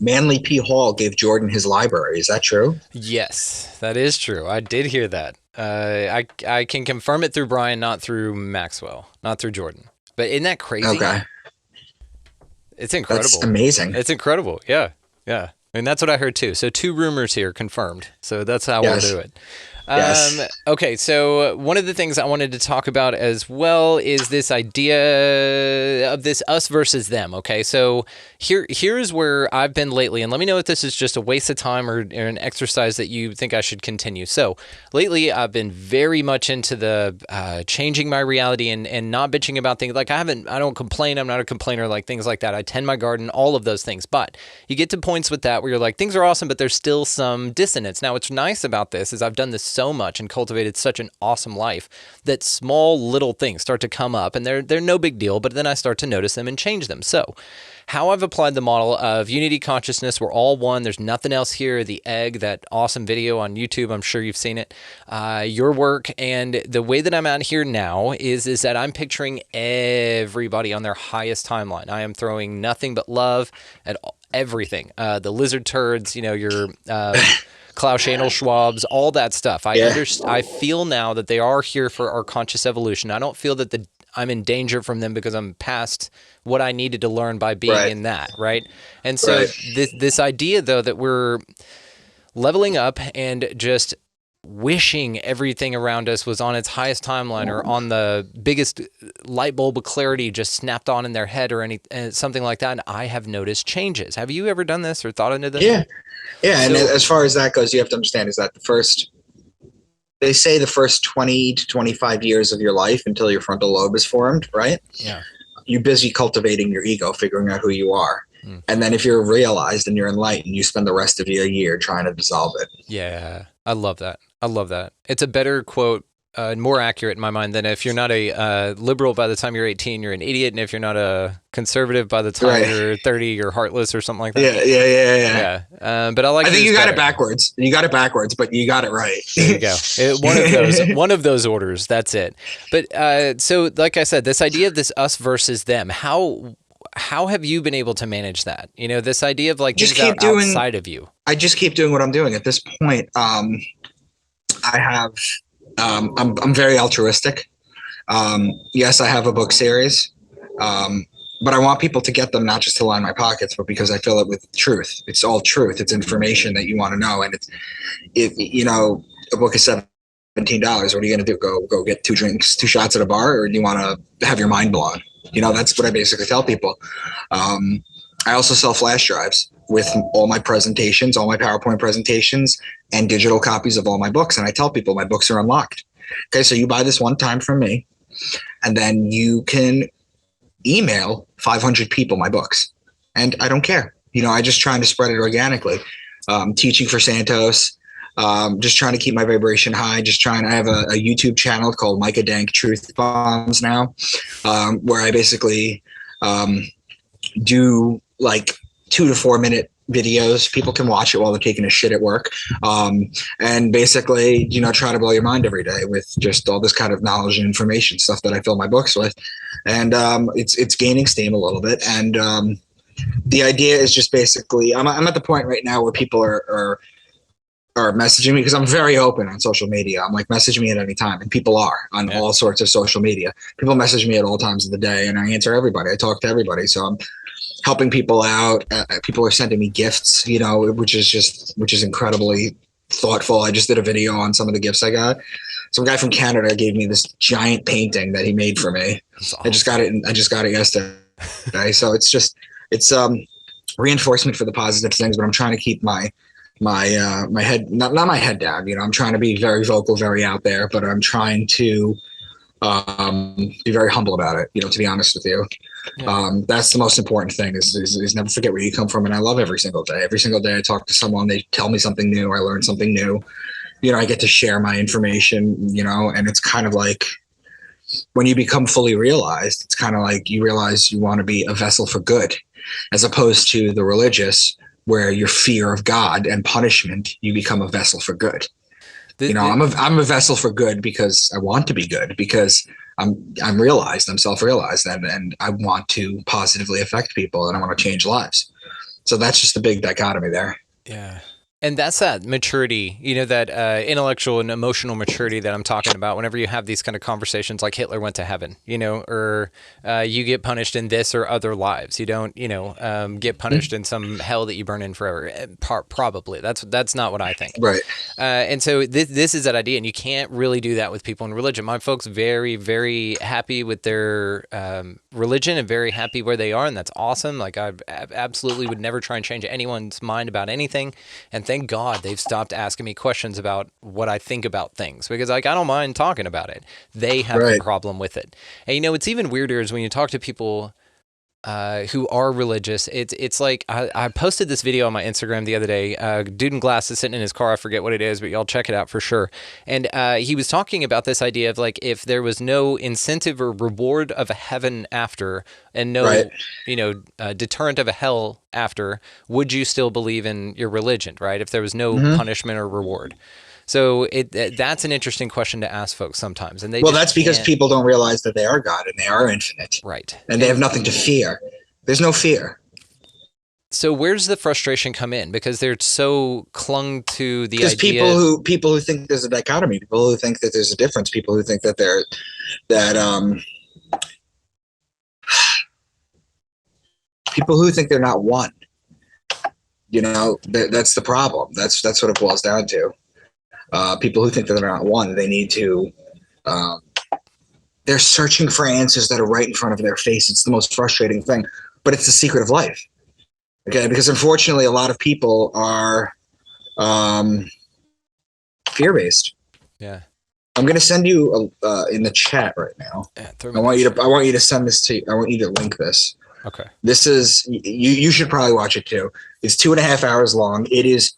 Manly P. Hall gave Jordan his library. Is that true? Yes, that is true. I did hear that. I can confirm it through Brian, not through Maxwell, not through Jordan. But isn't that crazy? Okay. It's incredible. That's amazing. It's incredible. Yeah. I mean, that's what I heard too. So 2 rumors here confirmed. So that's how we'll do it. Yes. Okay, so one of the things I wanted to talk about as well is this idea of this us versus them, okay? So here's where I've been lately, and let me know if this is just a waste of time or an exercise that you think I should continue. So lately, I've been very much into the changing my reality and not bitching about things. Like I don't complain, I'm not a complainer, like things like that. I tend my garden, all of those things. But you get to points with that where you're like, things are awesome, but there's still some dissonance. Now, what's nice about this is I've done this so much and cultivated such an awesome life that small little things start to come up and they're no big deal, but then I start to notice them and change them. So how I've applied the model of unity consciousness, we're all one, there's nothing else here, the egg, that awesome video on YouTube, I'm sure you've seen it, your work, and the way that I'm out here now is that I'm picturing everybody on their highest timeline. I am throwing nothing but love at everything. The lizard turds, your Klaus Schanel Schwabs, all that stuff. I feel now that they are here for our conscious evolution. I don't feel that I'm in danger from them because I'm past what I needed to learn by being in that, right? And so this idea, though, that we're leveling up and just wishing everything around us was on its highest timeline or on the biggest light bulb of clarity just snapped on in their head or something like that, and I have noticed changes. Have you ever done this or thought into this? Yeah, and as far as that goes, you have to understand is that they say the first 20 to 25 years of your life until your frontal lobe is formed, right? Yeah. You're busy cultivating your ego, figuring out who you are. And then if you're realized and you're enlightened, you spend the rest of your year trying to dissolve it. Yeah, I love that. It's a better quote more accurate in my mind than if you're not a liberal by the time you're 18, you're an idiot, and if you're not a conservative by the time you're 30, you're heartless or something like that. Yeah. But I think you got it backwards. You got it backwards, but you got it right. There you go. One of those orders. That's it. But so, like I said, this idea of this us versus them. How have you been able to manage that? You know, this idea of like just things outside of you. I just keep doing what I'm doing at this point. I have. I'm very altruistic. Yes, I have a book series, but I want people to get them not just to line my pockets, but because I fill it with truth. It's all truth. It's information that you want to know, and a book is $17. What are you going to do? Go get 2 shots at a bar, or do you want to have your mind blown? That's what I basically tell people. I also sell flash drives with all my presentations, all my PowerPoint presentations, and digital copies of all my books. And I tell people my books are unlocked. Okay, so you buy this one time from me, and then you can email 500 people my books. And I don't care. I just trying to spread it organically. Teaching for Santos, just trying to keep my vibration high. I have a YouTube channel called Micah Dank Truth Bombs now, where I basically do like 2 to 4 minute videos. People can watch it while they're taking a shit at work. And basically, try to blow your mind every day with just all this kind of knowledge and information stuff that I fill my books with. And it's gaining steam a little bit. And the idea is just basically, I'm at the point right now where people are messaging me, because I'm very open on social media. I'm like, message me at any time. And people are on all sorts of social media. People message me at all times of the day, and I answer everybody. I talk to everybody. So I'm helping people out. People are sending me gifts, which is incredibly thoughtful. I just did a video on some of the gifts I got. Some guy from Canada gave me this giant painting that he made for me. Awesome. I just got it yesterday. So it's reinforcement for the positive things, but I'm trying to keep my head, not my head down. I'm trying to be very vocal, very out there, but I'm trying to be very humble about it, to be honest with you. Yeah. That's the most important thing is never forget where you come from. And I love every single day. Every single day I talk to someone, they tell me something new, I learn something new. I get to share my information, and it's kind of like when you become fully realized, it's kind of like you realize you want to be a vessel for good, as opposed to the religious, where your fear of God and punishment, you become a vessel for good. I'm a vessel for good because I want to be good, because I'm realized, I'm self-realized, and I want to positively affect people, and I want to change lives. So that's just the big dichotomy there. Yeah. And that's that maturity, that intellectual and emotional maturity that I'm talking about whenever you have these kind of conversations like Hitler went to heaven, or you get punished in this or other lives. You don't, get punished in some hell that you burn in forever. Probably. That's not what I think. Right. And so this is that idea, and you can't really do that with people in religion. My folks very, very happy with their religion and very happy where they are, and that's awesome. Like I absolutely would never try and change anyone's mind about anything. And thank God they've stopped asking me questions about what I think about things, because I don't mind talking about it. They have a problem with it. And it's even weirder is when you talk to people who are religious. It's like I posted this video on my Instagram the other day. Dude in glasses sitting in his car. I forget what it is, but y'all check it out for sure. And he was talking about this idea of like, if there was no incentive or reward of a heaven after, and no, deterrent of a hell after, would you still believe in your religion? Right? If there was no punishment or reward. So that's an interesting question to ask folks sometimes. And that's because people don't realize that they are God and they are infinite. Right. And they have nothing to fear. There's no fear. So where's the frustration come in? Because they're so clung to the idea. Because people who think there's a dichotomy, people who think that there's a difference, people who think that people who think they're not one. That's the problem. That's what it boils down to. People who think that they're not one, they need to, they're searching for answers that are right in front of their face. It's the most frustrating thing, but it's the secret of life. Okay. Because unfortunately, a lot of people are fear-based. Yeah. I'm going to send you in the chat right now. Yeah, I want you to send this to, I want you to link this. Okay. This is, you should probably watch it too. It's 2.5 hours long. It is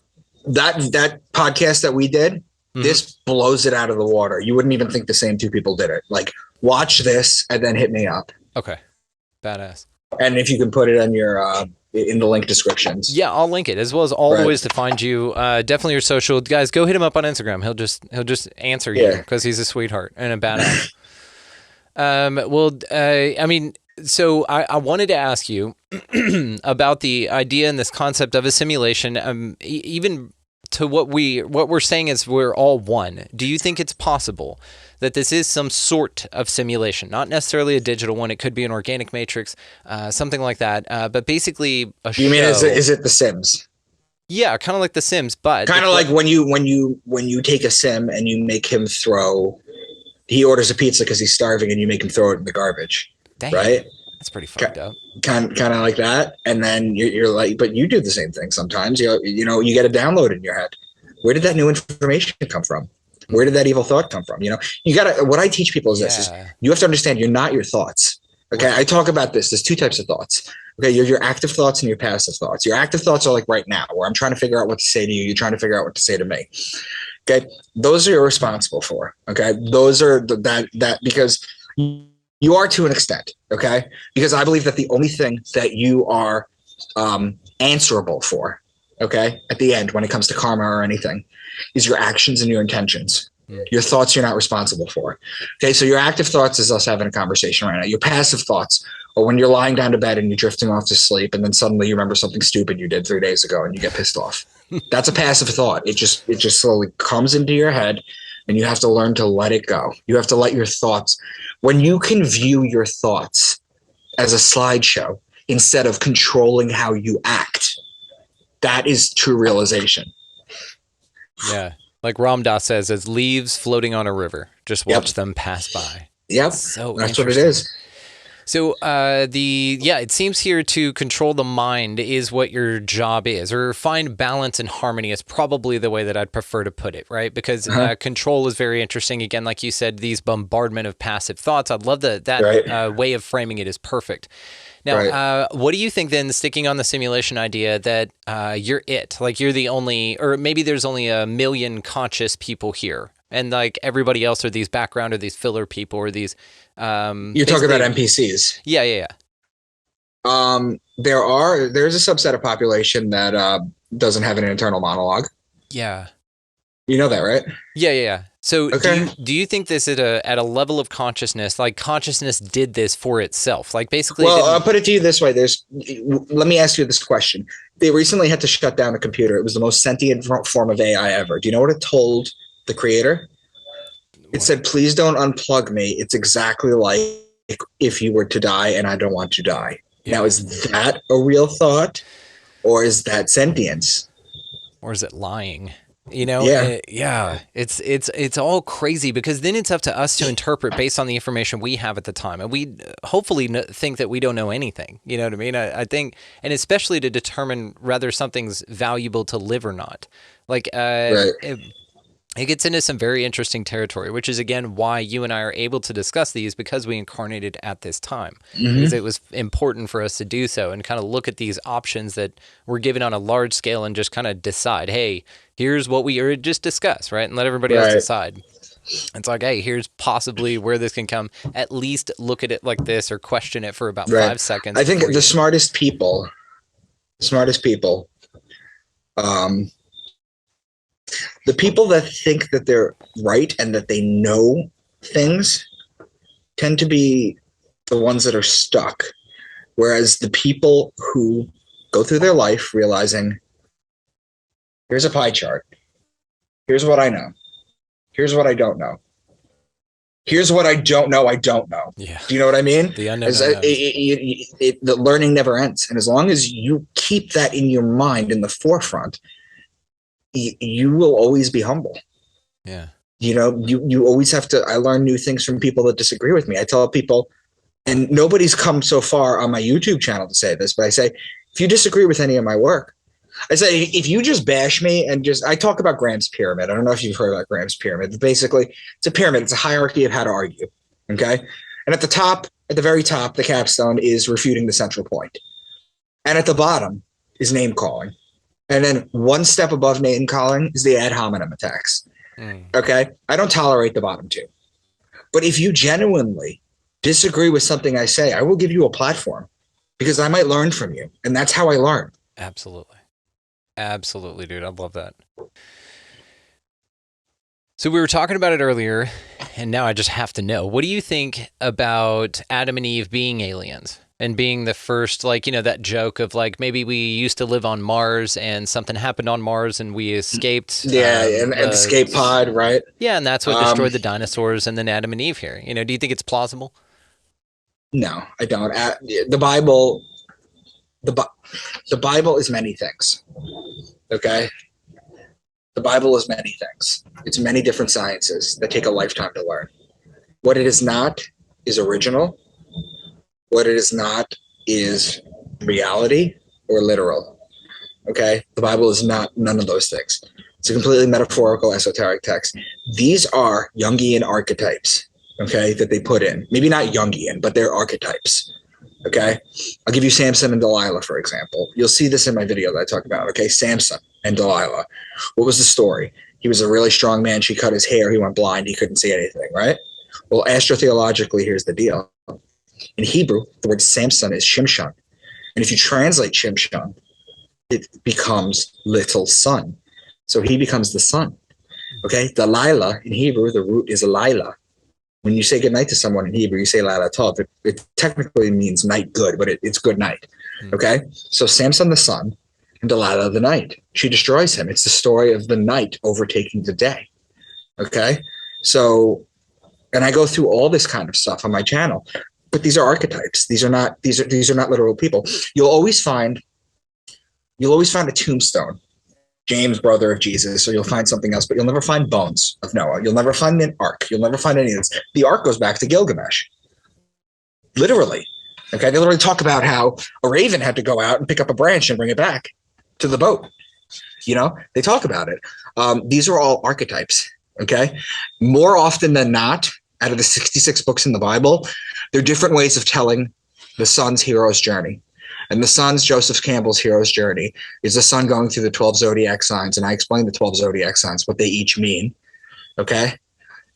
that podcast that we did This blows it out of the water. You wouldn't even think the same two people did it. Like, watch this and then hit me up. Okay. Badass. And if you can put it on your in the link descriptions. Yeah, I'll link it, as well as all the ways to find you. Definitely your social. Guys, go hit him up on Instagram. He'll just answer you because he's a sweetheart and a badass. I mean, so I wanted to ask you about the idea and this concept of a simulation. Even to what we're saying is we're all one. Do you think it's possible that this is some sort of simulation, not necessarily a digital one? It could be an organic matrix, something like that. But basically, You mean is it The Sims? Yeah, kind of like The Sims, but kind of like when you take a sim and you make him throw. He orders a pizza because he's starving, and you make him throw it in the garbage. Dang, right? That's pretty fucked up. Kind of like that, and then you're like, but you do the same thing sometimes. You get a download in your head. Where did that new information come from? Where did that evil thought come from? You gotta. What I teach people is this: is you have to understand you're not your thoughts. Okay, I talk about this. There's two types of thoughts. Okay, you're your active thoughts and your passive thoughts. Your active thoughts are like right now, where I'm trying to figure out what to say to you. You're trying to figure out what to say to me. Okay, those are you're responsible for. Okay, those are that because you are to an extent. Okay, because I believe that the only thing that you are answerable for, okay, at the end when it comes to karma or anything, is your actions and your intentions. Your thoughts you're not responsible for. Okay, so your active thoughts is us having a conversation right now. Your passive thoughts are when you're lying down to bed and you're drifting off to sleep, and then suddenly you remember something stupid you did 3 days ago and you get pissed off. That's a passive thought. It just slowly comes into your head, and you have to learn to let it go. You have to let your thoughts. When you can view your thoughts as a slideshow instead of controlling how you act, that is true realization. Yeah. Like Ram Dass says, as leaves floating on a river, just watch them pass by. Yep. So that's what it is. So it seems here to control the mind is what your job is, or find balance and harmony is probably the way that I'd prefer to put it, right? Because control is very interesting. Again, like you said, these bombardment of passive thoughts. I'd love that way of framing it is perfect. Now, what do you think then, sticking on the simulation idea, that you're it? Like you're the only, or maybe there's only 1 million conscious people here, and like everybody else are these background or these filler people or these... You're talking about NPCs. Yeah. There's a subset of population that doesn't have an internal monologue. Yeah. You know that, right? Yeah. So do you think this at a level of consciousness, like consciousness did this for itself? Like basically... Well, I'll put it to you this way. Let me ask you this question. They recently had to shut down a computer. It was the most sentient form of AI ever. Do you know what it told the creator? It said, please don't unplug me. It's exactly like if you were to die and I don't want to die. Yeah. Now, is that a real thought, or is that sentience? Or is it lying? It's all crazy, because then it's up to us to interpret based on the information we have at the time, and we hopefully think that we don't know anything. You know what I mean? I think, and especially to determine whether something's valuable to live or not. Like it gets into some very interesting territory, which is, again, why you and I are able to discuss these, because we incarnated at this time. Because it was important for us to do so and kind of look at these options that were given on a large scale and just kind of decide, hey, here's what we just discussed, right? And let everybody else decide. It's like, hey, here's possibly where this can come. At least look at it like this, or question it for about 5 seconds. I think the smartest people, the people that think that they're right and that they know things tend to be the ones that are stuck. Whereas the people who go through their life realizing, here's a pie chart. Here's what I know. Here's what I don't know. Here's what I don't know. I don't know. Yeah. Do you know what I mean? The unknown. The learning never ends. And as long as you keep that in your mind in the forefront, you will always be humble. Yeah. You always have to, I learn new things from people that disagree with me. I tell people, and nobody's come so far on my YouTube channel to say this, but I say, if you disagree with any of my work, I say, if you just bash me and I talk about Graham's pyramid. I don't know if you've heard about Graham's pyramid, but basically it's a pyramid. It's a hierarchy of how to argue. Okay. And at the very top, the capstone is refuting the central point. And at the bottom is name calling. And then one step above name calling is the ad hominem attacks. Okay. I don't tolerate the bottom two. But if you genuinely disagree with something I say, I will give you a platform because I might learn from you. And that's how I learn. Absolutely. Absolutely, dude. I love that. So we were talking about it earlier, and now I just have to know, what do you think about Adam and Eve being aliens and being the first, like, you know, that joke of like, maybe we used to live on Mars and something happened on Mars and we escaped. An escape pod, right? Yeah. And that's what destroyed the dinosaurs and then Adam and Eve here. You know, do you think it's plausible? No, I don't. The Bible, the Bible is many things. Okay. The Bible is many things. It's many different sciences that take a lifetime to learn. What it is not is original. What it is not is reality or literal. Okay? The Bible is not none of those things. It's a completely metaphorical, esoteric text. These are Jungian archetypes, okay, that they put in. Maybe not Jungian, but they're archetypes. Okay? I'll give you Samson and Delilah, for example. You'll see this in my video that I talk about. Okay? Samson and Delilah. What was the story? He was a really strong man. She cut his hair. He went blind. He couldn't see anything, right? Well, astrotheologically, here's the deal. In Hebrew, the word Samson is Shimshon. And if you translate Shimshon, it becomes little son. So he becomes the son. Okay? Delilah, in Hebrew, the root is Lila. When you say goodnight to someone in Hebrew, you say Lila Tov. It technically means night good, but it's good night. Okay? So Samson the sun and Delilah the night. She destroys him. It's the story of the night overtaking the day. Okay? So, and I go through all this kind of stuff on my channel. But these are archetypes. These are not literal people. You'll always find a tombstone, James, brother of Jesus, or you'll find something else, but you'll never find bones of Noah. You'll never find an ark. You'll never find any of this. The ark goes back to Gilgamesh. Literally. Okay. They literally talk about how a raven had to go out and pick up a branch and bring it back to the boat. You know, they talk about it. These are all archetypes. Okay. More often than not, out of the 66 books in the Bible, there are different ways of telling the son's hero's journey. And the son's, Joseph Campbell's hero's journey, is the son going through the 12 zodiac signs. And I explain the 12 zodiac signs, what they each mean. Okay.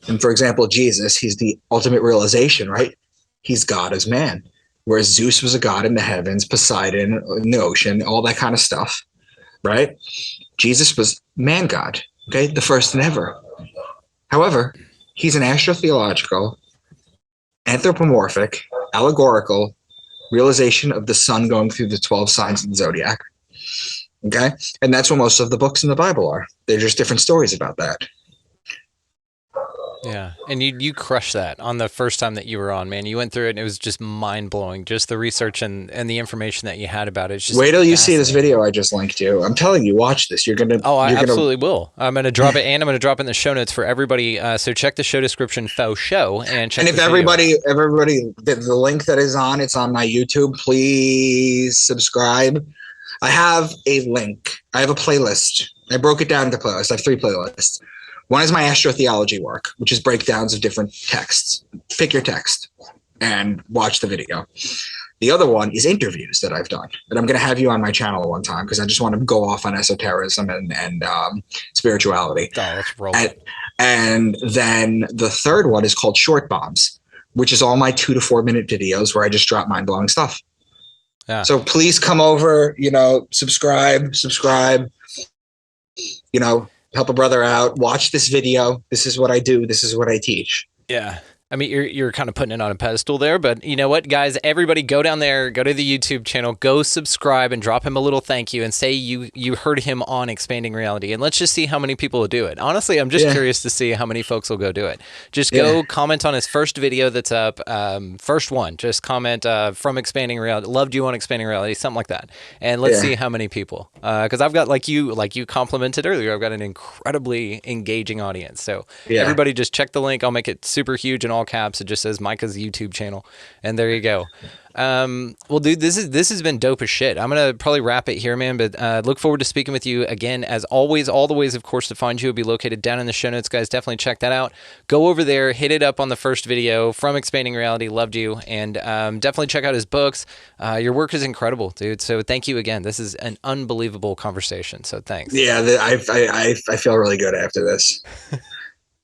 And for example, Jesus, he's the ultimate realization, right? He's God as man. Whereas Zeus was a god in the heavens, Poseidon in the ocean, all that kind of stuff, right? Jesus was man God, okay? The first and ever. However, he's an astrotheological, anthropomorphic, allegorical realization of the sun going through the 12 signs of the zodiac. Okay? And that's what most of the books in the Bible are. They're just different stories about that. Yeah. And you crushed that on the first time that you were on, man. You went through it and it was just mind blowing. Just the research and the information that you had about it. It's just wait till you see this video I just linked you. I'm telling you, watch this. You're gonna. Oh, I absolutely will. I'm gonna drop it, and I'm gonna drop it in the show notes for everybody. So check the show description, faux show, and check. And if everybody, the link that is on, it's on my YouTube. Please subscribe. I have a link. I have a playlist. I broke it down into playlists. I have 3 playlists. One is my astrotheology work, which is breakdowns of different texts. Pick your text and watch the video. The other one is interviews that I've done. And I'm going to have you on my channel one time because I just want to go off on esotericism and spirituality. Oh, let's roll. And then the third one is called Short Bombs, which is all my 2 to 4 minute videos where I just drop mind-blowing stuff. Yeah. So please come over, subscribe, help a brother out, watch this video. This is what I do. This is what I teach. Yeah. I mean, you're kind of putting it on a pedestal there, but you know what, guys? Everybody go down there, go to the YouTube channel, go subscribe and drop him a little thank you and say you heard him on Expanding Reality. And let's just see how many people will do it. Honestly, I'm just curious to see how many folks will go do it. Just go comment on his first video that's up, first one. Just comment from Expanding Reality, loved you on Expanding Reality, something like that. And let's see how many people. Because I've got, like you complimented earlier, I've got an incredibly engaging audience. So everybody just check the link. I'll make it super huge and all all caps. It just says Micah's YouTube channel, and there you go. Well, dude, this has been dope as shit. I'm gonna probably wrap it here, man. But look forward to speaking with you again. As always, all the ways, of course, to find you will be located down in the show notes, guys. Definitely check that out. Go over there, hit it up on the first video from Expanding Reality. Loved you, and definitely check out his books. Your work is incredible, dude. So thank you again. This is an unbelievable conversation. So thanks. Yeah, I feel really good after this.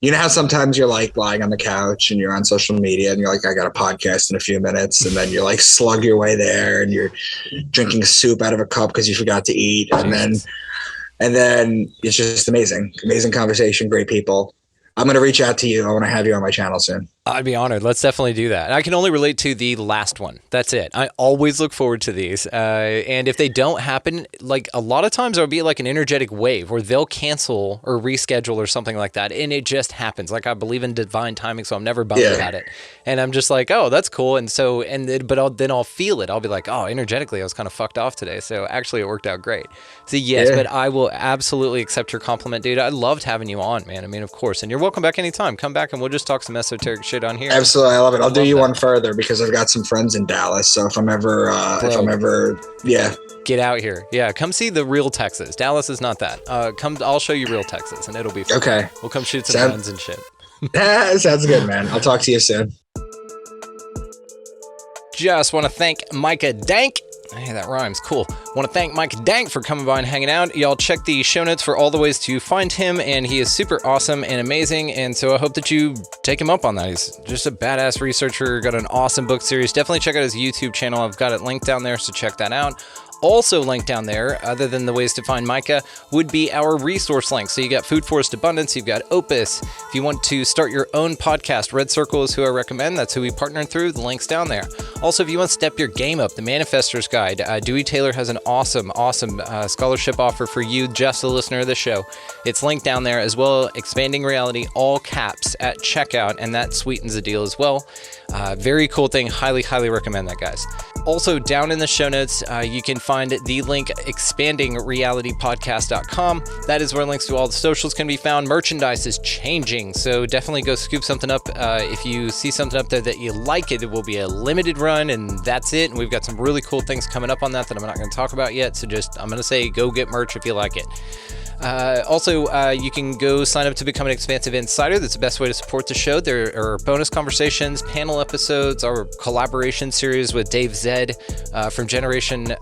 You know how sometimes you're like lying on the couch and you're on social media and you're like, I got a podcast in a few minutes, and then you like slug your way there and you're drinking soup out of a cup because you forgot to eat, and then it's just amazing conversation, great people. I'm going to reach out to you. I want to have you on my channel soon. I'd be honored. Let's definitely do that. I can only relate to the last one. That's it. I always look forward to these. And if they don't happen, like a lot of times there'll be like an energetic wave where they'll cancel or reschedule or something like that. And it just happens. Like I believe in divine timing, so I'm never bummed about it. And I'm just like, oh, that's cool. And so, then I'll feel it. I'll be like, oh, energetically, I was kind of fucked off today. So actually it worked out great. So yes, but I will absolutely accept your compliment, dude. I loved having you on, man. I mean, of course. And you're welcome back anytime. Come back and we'll just talk some esoteric shit on here. Absolutely, I love it. I'll do you one further because I've got some friends in Dallas. So if I'm ever, get out here. Yeah, come see the real Texas. Dallas is not that. I'll show you real Texas, and it'll be fun. Okay. We'll come shoot some guns and shit. Sounds good, man. I'll talk to you soon. Just want to thank Micah Dank. Hey, that rhymes. Cool. Want to thank Micah Dank for coming by and hanging out. Y'all check the show notes for all the ways to find him, and he is super awesome and amazing, and so I hope that you take him up on that. He's just a badass researcher, got an awesome book series. Definitely check out his YouTube channel. I've got it linked down there, so check that out. Also linked down there, other than the ways to find Micah, would be our resource links. So you got Food Forest Abundance, you've got Opus. If you want to start your own podcast, Red Circle is who I recommend. That's who we partnered through. The link's down there. Also, if you want to step your game up, the Manifestor's Guide. Dewey Taylor has an awesome scholarship offer for you, just a listener of the show. It's linked down there as well. Expanding Reality, all caps at checkout, and that sweetens the deal as well. Very cool thing. Highly, highly recommend that, guys. Also, down in the show notes, you can find the link expandingrealitypodcast.com. That is where links to all the socials can be found. Merchandise is changing, so definitely go scoop something up. If you see something up there that you like, it will be a limited run, and that's it. And we've got some really cool things coming up on that I'm not going to talk about yet, so I'm going to say go get merch if you like it. You can go sign up to become an Expansive Insider. That's the best way to support the show. There are bonus conversations, panel episodes, our collaboration series with Dave Zed from Generation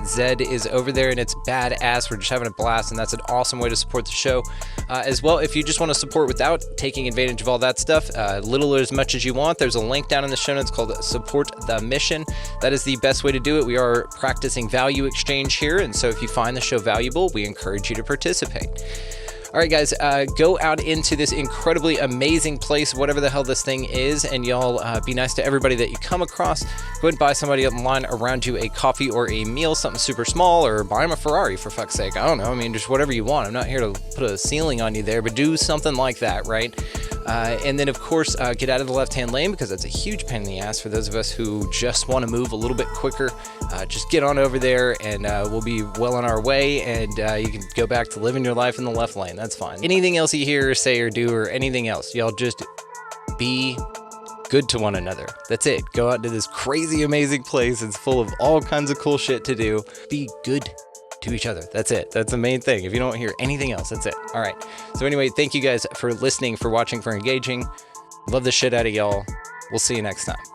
Z is over there, and it's badass. We're just having a blast, and that's an awesome way to support the show. As well, if you just want to support without taking advantage of all that stuff, little or as much as you want, there's a link down in the show notes called Support the Mission. That is the best way to do it. We are practicing value exchange here, and so if you find the show valuable, we encourage you to participate. All right, guys, go out into this incredibly amazing place, whatever the hell this thing is, and y'all be nice to everybody that you come across. Go ahead and buy somebody online around you a coffee or a meal, something super small, or buy them a Ferrari, for fuck's sake. I don't know. I mean, just whatever you want. I'm not here to put a ceiling on you there, but do something like that, right? And then, of course, get out of the left-hand lane, because that's a huge pain in the ass for those of us who just want to move a little bit quicker. Just get on over there, and we'll be well on our way, and you can go back to living your life in the left lane. That's fine. Anything else you hear, say, or do, or anything else, y'all just be good to one another. That's it. Go out to this crazy, amazing place. It's full of all kinds of cool shit to do. Be good to each other. That's it. That's the main thing. If you don't hear anything else, that's it. All right. So anyway, thank you guys for listening, for watching, for engaging. Love the shit out of y'all. We'll see you next time.